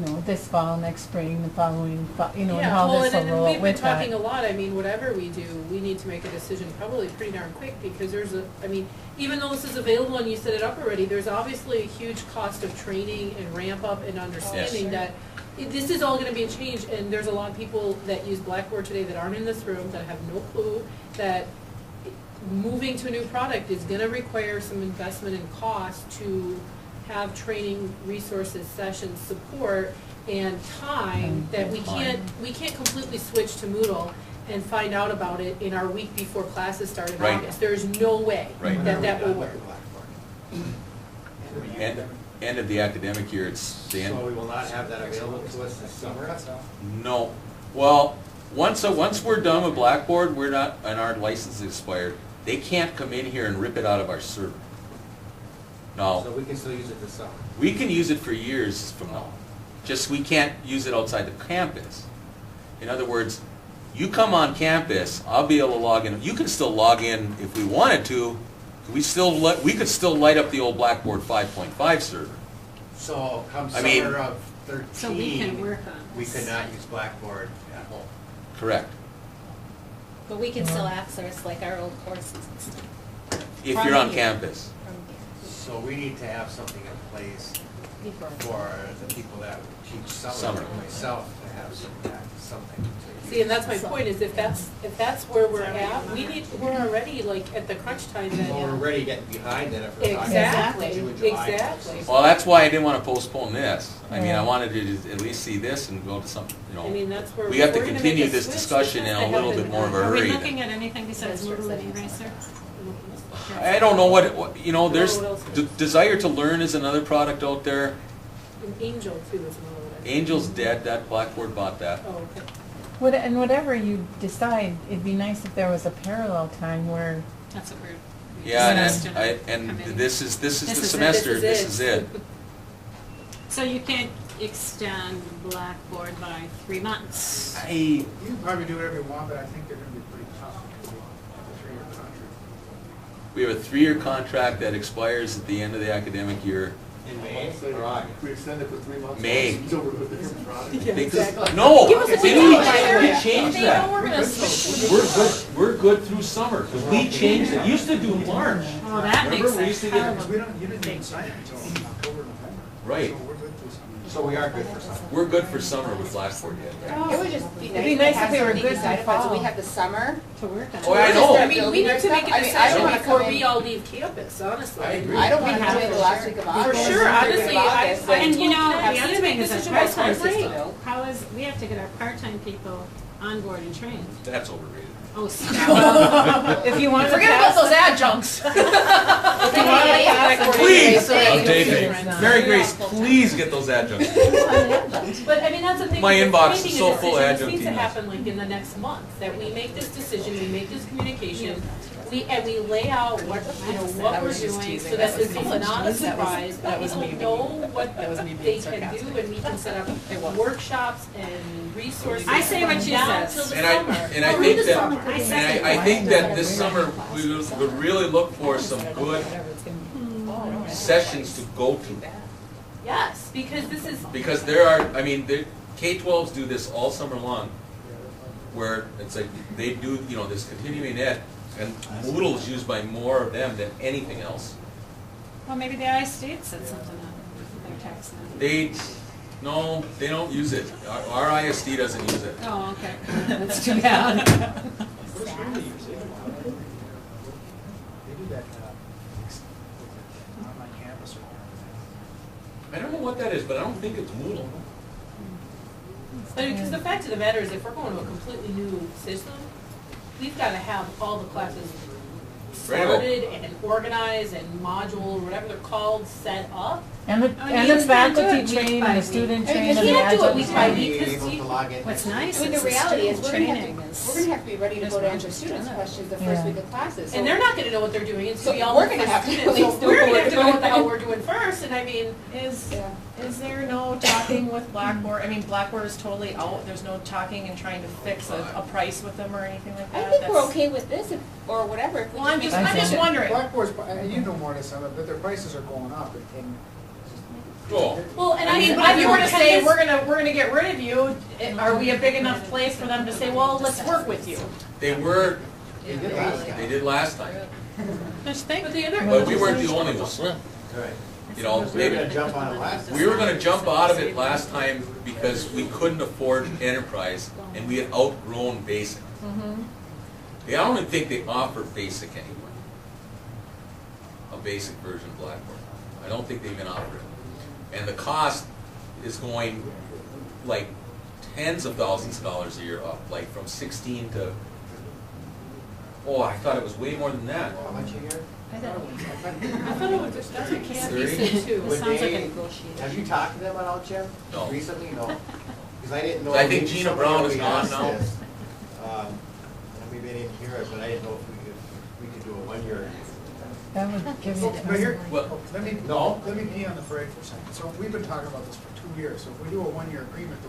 S12: this fall, next spring, the following, and
S9: Yeah,
S12: how
S9: well,
S12: this will
S9: and
S12: roll
S9: we've been
S12: with that.
S9: talking a lot, I mean, whatever we do, we need to make a decision probably pretty darn quick, because even though this is available and you set it up already, there's obviously a huge cost of training and ramp up and understanding that this is all gonna be a change, and there's a lot of people that use Blackboard today that aren't in this room, that have no clue, that moving to a new product is gonna require some investment and cost to have training, resources, sessions, support, and time that we can't completely switch to Moodle and find out about it in our week before classes start in
S1: Right.
S9: August. There's no way
S1: Right.
S9: that will work.
S1: End of the academic year, it's the end.
S4: So we will not have that available to us this summer?
S1: No. Well, once we're done with Blackboard, we're not, and our license is expired, they can't come in here and rip it out of our server.
S4: So
S1: No.
S4: we can still use it this summer?
S1: We can use it for years from now. Just we can't use it outside the campus. In other words, you come on campus, I'll be able to log in. You can still log in if we wanted to. We could still light up the old Blackboard 5.5 server.
S4: So come
S1: I mean-
S4: summer of
S3: So we can
S4: 13,
S3: work on
S4: we
S3: this.
S4: could not use Blackboard at home.
S1: Correct.
S11: But we can still access like our old courses and stuff.
S1: If
S11: From
S1: you're on
S11: here.
S1: campus.
S11: from here.
S4: So we need to have something in place for the people that teach summer,
S1: Summer.
S4: like myself, to have something to use.
S9: See, and that's my point, is if that's where we're at, we're already like at the crunch time
S4: Well, we're
S9: that.
S4: already getting behind then if we're talking
S9: Exactly,
S4: June and July.
S9: exactly.
S1: Well, that's why I didn't want to postpone this. I mean, I
S12: Yeah.
S1: wanted to at least see this and go to something,
S9: I mean, that's where.
S1: We have to
S9: we're gonna make
S1: continue
S9: a
S1: this
S9: switch,
S1: discussion in
S9: has
S1: a
S9: to
S1: little
S9: happen
S1: bit more of a
S3: Are we
S1: hurry.
S3: looking at anything besides Moodle and Eraser?
S1: I don't know there's,
S9: What else is?
S1: Desire to Learn is another product out there.
S9: An Angel too is another one.
S1: Angel's dead, that Blackboard bought that.
S9: Oh, okay.
S12: And whatever you decide, it'd be nice if there was a parallel time where,
S3: That's what we're.
S1: Yeah,
S3: discussed in our
S1: and
S3: committee.
S1: this is the
S3: This is it.
S1: semester,
S9: This
S1: this
S9: is
S1: is
S9: it.
S1: it.
S3: So you can't extend Blackboard by 3 months.
S5: You can probably do whatever you want, but I think they're gonna be pretty tough to do a 3-year contract.
S1: We have a 3-year contract that expires at the end of the academic year.
S4: In May
S8: Say,
S4: or August?
S8: if we extend it for 3 months.
S1: May.
S8: Until we're with a different product.
S1: No,
S9: Give us a
S1: didn't
S9: week.
S1: we change
S9: They
S1: that?
S9: know we're gonna switch.
S1: We're good through summer, because we changed it, used to do March.
S3: Oh, that makes
S1: Remember, we used
S3: sense.
S1: to get,
S5: You didn't even sign it until October, November.
S1: Right.
S5: So we're good through summer.
S4: So we are good for summer.
S1: we're good for summer with Blackboard yet.
S10: It would just be
S12: It'd be
S10: nice
S12: nice
S10: to have
S12: if we were
S10: something
S12: good
S10: decided
S12: for
S10: upon, so we
S12: fall.
S10: have the summer.
S3: To work on.
S1: Oh, I know.
S9: I mean, we need to make a
S10: I mean, I don't
S9: decision
S10: wanna
S9: before
S10: come
S9: we
S10: in-
S9: all leave campus, honestly.
S1: I agree.
S10: I don't
S3: We
S10: want to
S3: have
S10: do it
S3: to.
S10: the last week of
S9: For
S10: August.
S9: sure, honestly,
S10: August,
S3: And you know,
S9: Have
S3: the
S9: to
S3: other
S9: make
S3: thing is that
S9: decision by
S3: part-time
S9: spring break.
S3: people, we have to get our part-time people on board and trained.
S1: That's overrated.
S3: Oh, stop.
S12: if you want to
S9: Forget about
S12: pass.
S9: those adjuncts.
S1: Please,
S12: I'm
S1: David, Mary Grace, please get those adjuncts.
S9: But I mean, that's the thing.
S1: My
S9: if we're
S1: inbox is
S9: making a
S1: so full of
S9: decision,
S1: adjunct
S9: This needs to
S1: emails.
S9: happen like in the next month, that we make this decision, we make this communication, we lay out what, what we're doing, so that this is not a surprise, that people know what they can do, and we can set up workshops and resources.
S3: I say what
S9: from
S3: she
S9: now
S3: says.
S9: till the
S1: And I,
S9: summer.
S1: and I
S9: Through
S1: think
S9: the
S1: that,
S9: summer.
S1: and I think that this summer, we would really look for some good sessions to go to.
S9: Yes, because this is,
S1: Because there are, I mean, K-12s do this all summer long, where it's like, they do, this continuing ed, and Moodle is used by more of them than anything else.
S3: Well, maybe the I-State said something on their text.
S1: No, they don't use it. Our ISD doesn't use it.
S3: Oh, okay. That's too bad.
S5: They do that, online campus or whatever.
S1: I don't know what that is, but I don't think it's Moodle.
S9: but because the fact of the matter is, if we're going to a completely new system, we've got to have all the classes
S1: Ready to go.
S9: started and organized and module, whatever they're called, set up.
S12: And the,
S3: I mean,
S12: and
S3: you
S12: the
S3: can't do it
S12: faculty
S3: week
S12: trained
S3: by
S12: and the
S3: week.
S12: student
S10: I mean,
S12: trained
S10: you
S12: and the
S10: can't do it week
S12: adjunct
S10: by
S12: trained.
S10: week.
S4: Be able to log in.
S3: What's nice
S10: I mean,
S3: is
S10: the reality is,
S3: student
S10: we're gonna
S3: training
S10: have
S3: is.
S10: to, we're gonna have to be ready to
S3: Just
S10: go to
S3: one
S10: answer
S3: just
S10: students'
S3: done it.
S10: questions the first
S12: Yeah.
S10: week of classes.
S9: And they're not going to know what they're doing until
S10: So
S9: we all
S10: we're
S9: look
S10: gonna
S9: for
S10: have to
S9: students.
S10: at
S9: So
S10: least do
S9: we're
S10: what
S9: going to have to
S10: we're
S9: know what the hell
S10: doing.
S9: we're doing first, and I mean,
S13: Is there no talking with Blackboard? I mean, Blackboard is totally out. There's no talking and trying to fix a price with them or anything like
S10: I
S13: that?
S10: think we're
S13: That's-
S10: okay with this, or whatever, if we
S13: Well, I'm
S10: just
S13: just,
S10: make
S13: I'm
S10: a
S13: just
S10: decision.
S13: wondering.
S5: Blackboard's, you know more than some of it, but their prices are going up, and
S1: Oh,
S2: Well, and
S13: I mean, if you were to say, we're gonna get rid of you, are we a big enough place for them to say, well, let's work with you?
S1: they were,
S4: They did last time.
S1: they did last time,
S13: Just think.
S2: But the other.
S1: but we weren't the only ones.
S4: Right.
S1: You know,
S4: We were
S1: maybe,
S4: gonna jump on it last time.
S1: we were gonna jump out of it last time because we couldn't afford enterprise and we had outgrown basic. I don't even think they offer basic anymore. A basic version of Blackboard. I don't think they even offer it. And the cost is going like tens of thousands of dollars a year up, like from 16 to, oh, I thought it was way more than that.
S4: How much a year?
S2: I thought it was, that's what Kathy
S1: 30?
S2: said too.
S4: Would
S3: sounds like a
S4: they-
S3: negotiation.
S4: Have you talked to them at all, Jim?
S1: No.
S4: Recently, no? Because I didn't know.
S1: I think Gina
S4: somebody
S1: Brown is
S4: already
S1: gone
S4: asked
S1: now.
S4: this. And maybe they didn't hear it, but I didn't know if we could do a 1 year.
S12: That would give you.
S5: But here,
S1: Well,
S5: let me,
S4: No.
S5: let me pee on the parade for a second. So we've been talking about this for 2 years, so if we do a 1 year agreement,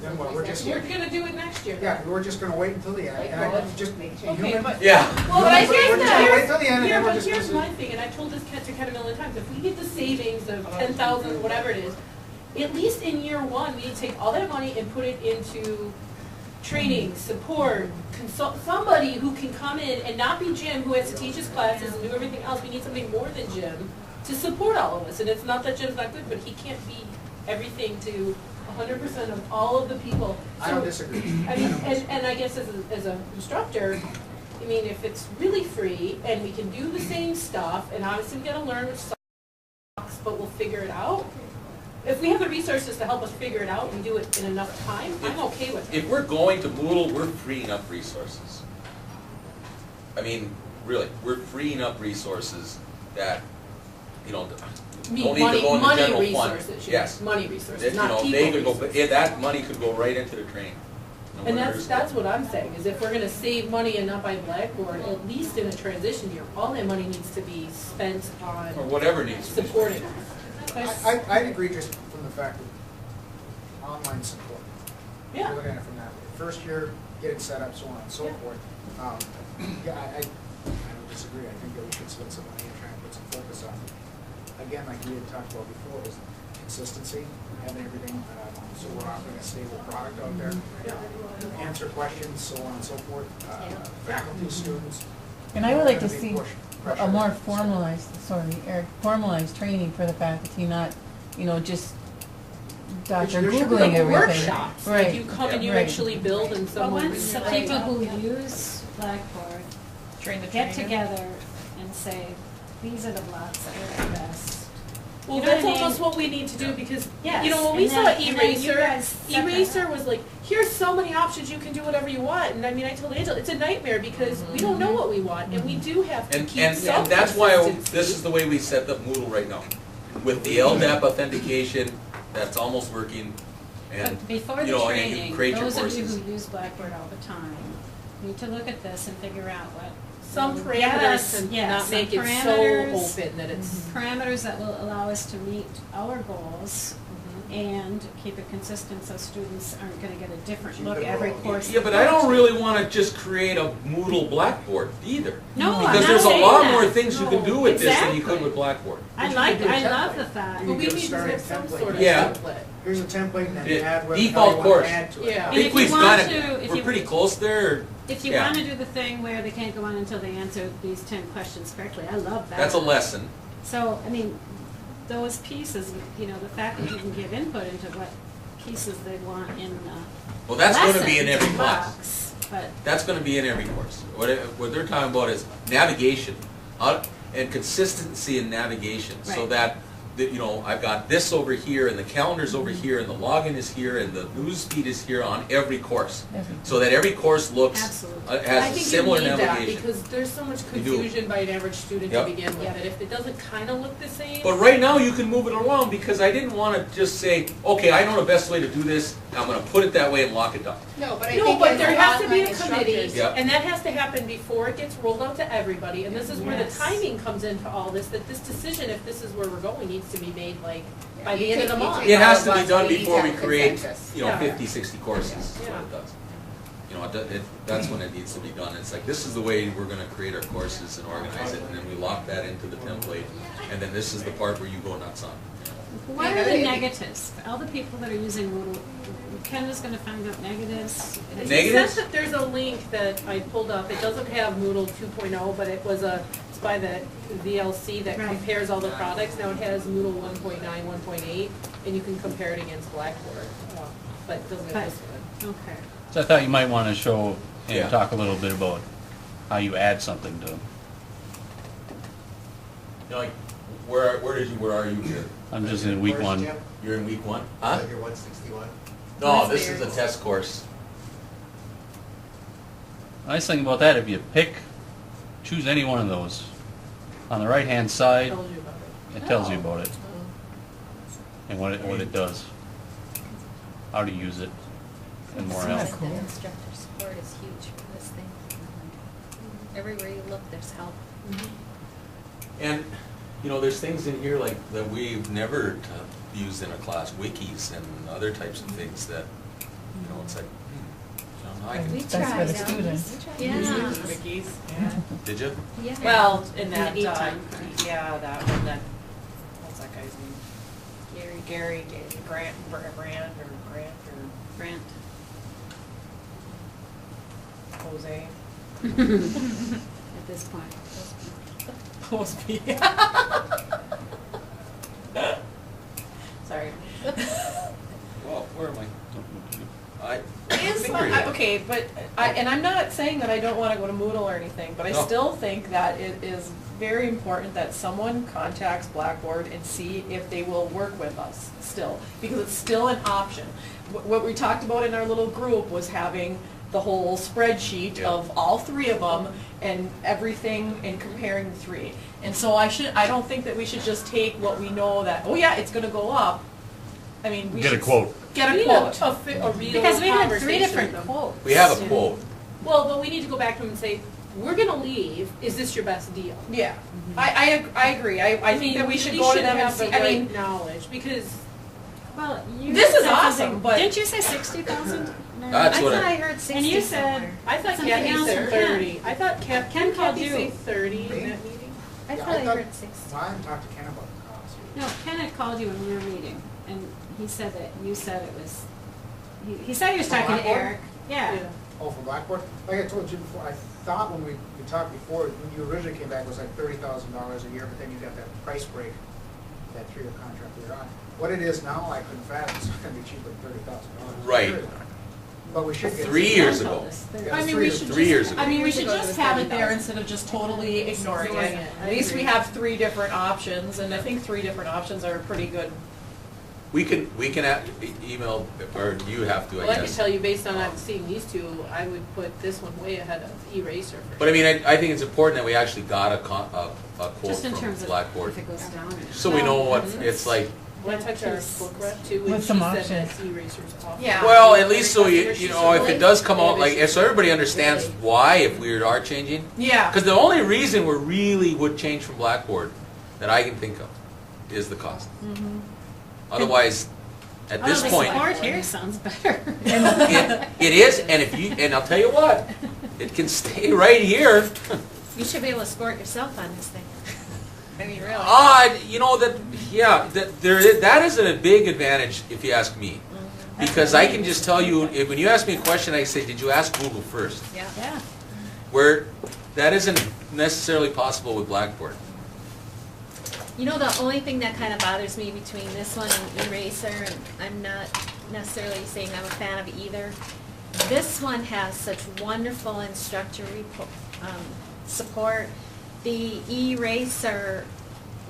S5: then what, we're just.
S2: We're gonna do it next year.
S5: Yeah, we're just gonna wait until the end, and I just.
S2: Okay, but.
S1: yeah.
S2: Well, but I
S5: We're
S2: here's
S5: just gonna wait
S2: the,
S5: till the end, and
S2: here,
S5: then we're
S2: but
S5: just
S2: here's
S5: gonna.
S2: my thing, and I told this to Kevin a million times, if we get the savings of 10,000, whatever it is, at least in year one, we need to take all that money and put it into training, support, consult, somebody who can come in and not be Jim, who has to teach his classes and do everything else. We need something more than Jim to support all of us. And it's not that Jim's not good, but he can't be everything to 100% of all of the people.
S5: I don't
S2: So,
S5: disagree.
S2: I mean, and I guess as an instructor, I mean, if it's really free and we can do the same stuff, and obviously we gotta learn which sucks, but we'll figure it out. If we have the resources to help us figure it out and do it in enough time, I'm okay with it.
S1: If we're going to Moodle, we're freeing up resources. I mean, really, we're freeing up resources that, you know,
S2: I mean,
S1: don't need to go in the
S2: money
S1: general fund.
S2: resources,
S1: Yes.
S2: money
S1: That,
S2: resources,
S1: you
S2: not
S1: know,
S2: people
S1: they could go,
S2: resources.
S1: yeah, that money could go right into the training. No
S2: And
S1: wonder
S2: that's what I'm saying, is if we're gonna save money and not buy Blackboard, at least in a transition year, all that money needs to be spent
S1: Or
S2: on
S1: whatever needs to be.
S2: supporting us.
S5: I'd agree just from the fact that online support.
S2: Yeah.
S5: Looking at it from that way. First year, get it set up, so on and so
S2: Yeah.
S5: forth. Yeah, I don't disagree. I think that we should spend some money and try and put some focus on it. Again, like we had talked about before, is consistency, having everything, so we're offering a stable product out there. Answer questions, so on and so forth, faculty, students.
S12: And I would like to
S5: Gonna be
S12: see
S5: push- pressure.
S12: a more formalized, sorry, Eric, formalized training for the faculty, not, you know, just Dr.
S5: There should be
S12: Googling
S2: Like
S12: everything.
S2: workshops, like you
S12: Right.
S2: come and you
S12: Right.
S2: actually build and
S3: But
S2: someone.
S3: once the people who use Blackboard
S13: Train the
S3: get
S13: trainer.
S3: together and say, these are the blocks that are the best.
S2: Well,
S3: You know
S2: that's
S3: what I mean?
S2: almost what we need to do, because,
S3: Yes,
S2: you know, when we
S3: and
S2: saw
S3: then you
S2: Eraser,
S3: guys set that
S2: Eraser
S3: up.
S2: was like, here's so many options, you can do whatever you want, and I mean, I told Angela, it's a nightmare, because we don't know what we want, and we do have to
S1: And,
S2: keep
S1: and,
S2: some
S1: and that's why
S2: consistency.
S1: this is the way we set up Moodle right now. With the LDAP authentication, that's almost working, and,
S3: But before
S1: you
S3: the
S1: know, and you
S3: training,
S1: can create your
S3: those of you
S1: courses.
S3: who use Blackboard all the time, need to look at this and figure out what.
S2: Some
S3: will
S2: parameters
S3: get us-
S2: and
S3: yes,
S2: not
S3: some
S2: make it so
S3: parameters-
S2: open that it's.
S3: Parameters that will allow us to meet our goals and keep it consistent so students aren't gonna get a different look every course.
S1: Yeah, but I don't really wanna just create a Moodle Blackboard either.
S3: No, I'm
S1: Because
S3: not
S1: there's a
S3: saying
S1: lot
S3: that.
S1: more things you can do with this than you could
S3: Exactly.
S1: with Blackboard.
S3: I
S5: You
S3: like,
S5: can do a
S3: I love
S5: template.
S3: the fact.
S5: You
S2: But we
S5: get a
S2: need to
S5: starting
S2: have some
S5: template.
S2: sort of
S1: Yeah.
S2: template.
S5: Here's a template, and then you
S1: Yeah,
S5: add whatever
S1: default
S5: you want
S1: course.
S5: to add to it.
S2: Yeah.
S1: I
S3: And if
S1: think
S3: you
S1: we've
S3: want
S1: got
S3: to-
S1: it,
S3: if
S1: we're
S3: you-
S1: pretty close there.
S3: If you
S1: Yeah.
S3: wanna do the thing where they can't go on until they answer these 10 questions correctly, I love that.
S1: That's a lesson.
S3: So, I mean, those pieces, you know, the faculty can give input into what pieces they want in the
S1: Well, that's gonna be in
S3: lessons
S1: every class.
S3: box, but
S1: That's gonna be in every course. What they're talking about is navigation, and consistency in navigation, so
S3: Right.
S1: that, you know, I've got this over here, and the calendar's over here, and the login is here, and the news feed is here on every course. So that every course looks,
S3: Absolutely.
S2: I
S1: has a
S2: think
S1: similar
S2: you need that,
S1: navigation.
S2: because there's so much
S1: You do.
S2: confusion by an average student to
S1: Yep.
S2: begin with, that if it doesn't kinda look the same.
S1: But right now, you can move it along, because I didn't wanna just say, okay, I know the best way to do this, I'm gonna put it that way and lock it down.
S10: No, but I
S2: No,
S10: think
S2: but
S10: as
S2: there has to be
S10: online
S2: a committee,
S10: instructors-
S1: Yeah.
S2: and that has to happen before it gets rolled out to everybody, and this is where the
S3: Yes.
S2: timing comes into all this, that this decision, if this is where we're going, needs to be made like by
S10: You
S2: the end of the
S10: take- you
S2: month.
S10: take
S1: It has
S10: all
S1: to
S10: of
S1: be
S10: us,
S1: done
S10: we need to
S1: before we
S10: have
S1: create,
S10: consensus.
S1: you know,
S2: Yeah.
S1: 50, 60 courses, is what
S2: Yeah.
S1: it does. you know, that's when it needs to be done. It's like, this is the way we're gonna create our courses and organize it, and then we lock that into the template, and then this is the part where you go nuts on.
S3: What are the negatives? All the people that are using Moodle, Ken is gonna find out negatives.
S2: It
S1: Negatives?
S2: says that there's a link that I pulled up, it doesn't have Moodle 2.0, but it's by the VLC that
S3: Right.
S2: compares all the products. Now it has Moodle 1.9, 1.8, and you can compare it against Blackboard, but it doesn't have this one.
S3: Okay.
S6: So I thought you might want to show and
S1: Yeah.
S6: talk a little bit about how you add something to.
S1: You know, like, where are you here?
S6: I'm just in week one.
S1: You're in week 1?
S4: Huh?
S1: Huh?
S4: You're 161?
S1: No, this is a test course.
S6: Nice thing about that, if you choose any one of those, on the right-hand side,
S2: Tells you about it.
S6: it tells you about it and what it does, how to use it, and more
S12: Isn't
S6: help.
S12: that cool?
S11: The instructor support is huge for this thing. Everywhere you look, there's help.
S1: And, you know, there's things in here like that we've never used in a class, wikis and other types of things that, you know, it's like, you know, I
S11: We
S1: can,
S12: That's for the
S11: tried.
S12: students.
S11: Yeah.
S13: Wikis, yeah.
S1: did you?
S11: Yeah.
S13: Well, in that,
S2: the e-time.
S13: yeah, that one, what's that guy's name? Gary, Grant, or
S3: Grant.
S13: Jose.
S3: At this point.
S13: Posby. Sorry.
S1: Well, where am I?
S13: Is, okay, but and I'm not saying that I don't want to go to Moodle or anything, but I
S1: No.
S13: still think that it is very important that someone contacts Blackboard and see if they will work with us still, because it's still an option. What we talked about in our little group was having the whole spreadsheet
S1: Yeah.
S13: of all three of them and everything and comparing the three. And so I don't think that we should just take what we know that, oh yeah, it's gonna go up. I mean, we
S6: Get a
S13: should
S6: quote.
S13: Get
S2: We
S13: a
S2: need
S13: quote.
S2: a real
S3: Because we had
S2: conversation
S3: three different
S2: with them.
S3: quotes.
S1: We have a quote.
S2: Well, but we need to go back to them and say, we're gonna leave, is this your best deal?
S13: Yeah, I agree. I think that we should
S2: really
S13: go to them and
S2: have
S13: see,
S2: the
S13: I
S2: right
S13: mean,
S2: knowledge, because
S3: Well, you
S13: This is
S3: said
S13: awesome,
S3: something-
S13: but-
S3: Didn't you say 60,000?
S1: That's
S11: I
S1: what
S11: thought
S1: I-
S11: I heard 60
S3: And you
S11: somewhere.
S3: said,
S2: I thought
S3: Something
S2: Kathy
S3: else
S2: said
S3: from Ken.
S2: 30. I thought
S3: Ken
S2: Ken
S3: called
S2: Kathy
S3: you.
S2: say 30 in
S5: Me?
S2: that meeting?
S11: I
S5: Yeah,
S11: thought I
S5: thought-
S11: heard 60.
S5: I haven't talked to Ken about the cost.
S3: no, Ken had called you when we were meeting, and he said that you said it was, he said he was talking to
S5: Blackboard?
S3: Eric. Yeah.
S5: Oh, for Blackboard? Like I told you before, I thought when we talked before, when you originally came back, it was like $30,000 a year, but then you got that price break, that 3-year contract we were on. What it is now, I couldn't fathom, it's gonna be cheaper than $30,000.
S1: Right.
S5: But we should get.
S1: 3 years ago.
S5: Yeah,
S13: I
S5: it's
S13: mean,
S5: 3
S13: we
S5: years
S13: should
S5: ago.
S1: 3 years ago.
S13: I mean, we should
S11: Years ago, it
S13: just
S11: was
S13: have it there
S11: 30,000.
S13: instead of just totally ignoring
S2: Ignoring
S13: it.
S2: it. I
S13: At least we
S2: agree.
S13: have 3 different options, and I think 3 different options are pretty good.
S1: We can email, or you have to, I
S2: Well, I can
S1: guess.
S2: tell you, based on I've seen these two, I would put this one way ahead of Eraser. for
S1: But I
S2: sure.
S1: mean, I think it's important that we actually got a quote
S3: Just in
S1: from
S3: terms of
S1: Blackboard.
S3: if it goes down. or-
S1: So we know what it's like.
S2: Want to touch our book rep too,
S12: With
S2: when she
S12: some
S2: said
S12: options.
S2: that Eraser's off.
S13: Yeah.
S1: Well, at least so you
S2: She
S1: know, if it
S2: said,
S1: does come out, like,
S2: "Really?
S1: so everybody understands why, if we are changing.
S13: Yeah.
S1: Because the only reason we really would change from Blackboard that I can think of is the cost. Otherwise, at
S3: Oh,
S1: this
S3: the
S1: point,
S3: support here sounds better.
S1: it is, and I'll tell you what, it can stay right here.
S11: You should be able to score it yourself on this thing. I mean, really.
S1: You know, that is a big advantage, if you ask me. Because I can just tell you, when you ask me a question, I say, did you ask Google first?
S11: Yeah.
S3: Yeah.
S1: Where that isn't necessarily possible with Blackboard.
S11: You know, the only thing that kind of bothers me between this one and Eraser, and I'm not necessarily saying I'm a fan of either, this one has such wonderful instructor support. The Eraser,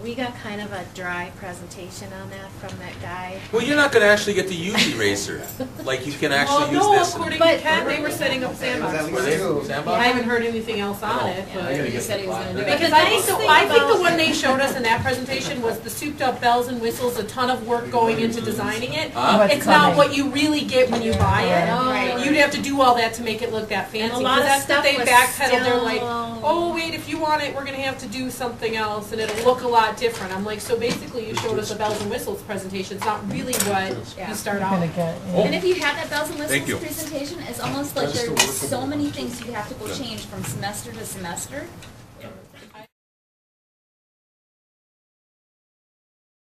S11: we got kind of a dry presentation on that from that guy.
S1: Well, you're not going to actually get to use Eraser. Like, you can actually use
S2: Well, no,
S1: this.
S2: according
S11: But-
S2: to Ken, they were setting up Sandbox.
S1: Were they
S2: I
S1: Sandbox?
S2: haven't heard anything else on
S1: No.
S2: it,
S11: Yeah,
S2: but.
S11: he said he was gonna do it.
S2: Because
S11: The
S2: I
S11: nice
S2: think
S11: thing
S2: I think the
S11: about-
S2: one they showed us in that presentation was the souped up bells and whistles, a ton of work going into designing it.
S1: Huh?
S2: It's not what you really get when you buy it.
S11: Right.
S2: You'd have to do all that to make it look that fancy.
S11: And a lot of
S2: Because that's what
S11: stuff
S2: they
S11: was
S2: backpedaled. They're like,
S11: still-
S2: oh wait, if if you want it, we're gonna have to do something else and it'll look a lot different. I'm like, so basically you showed us a bells and whistles presentation, it's not really what
S11: Yeah.
S2: you start
S12: You're
S2: out
S12: gonna
S2: with.
S12: get,
S14: And if you have that bells and
S1: Thank you.
S14: whistles presentation, it's almost like there's so many things you have to go change from semester to semester.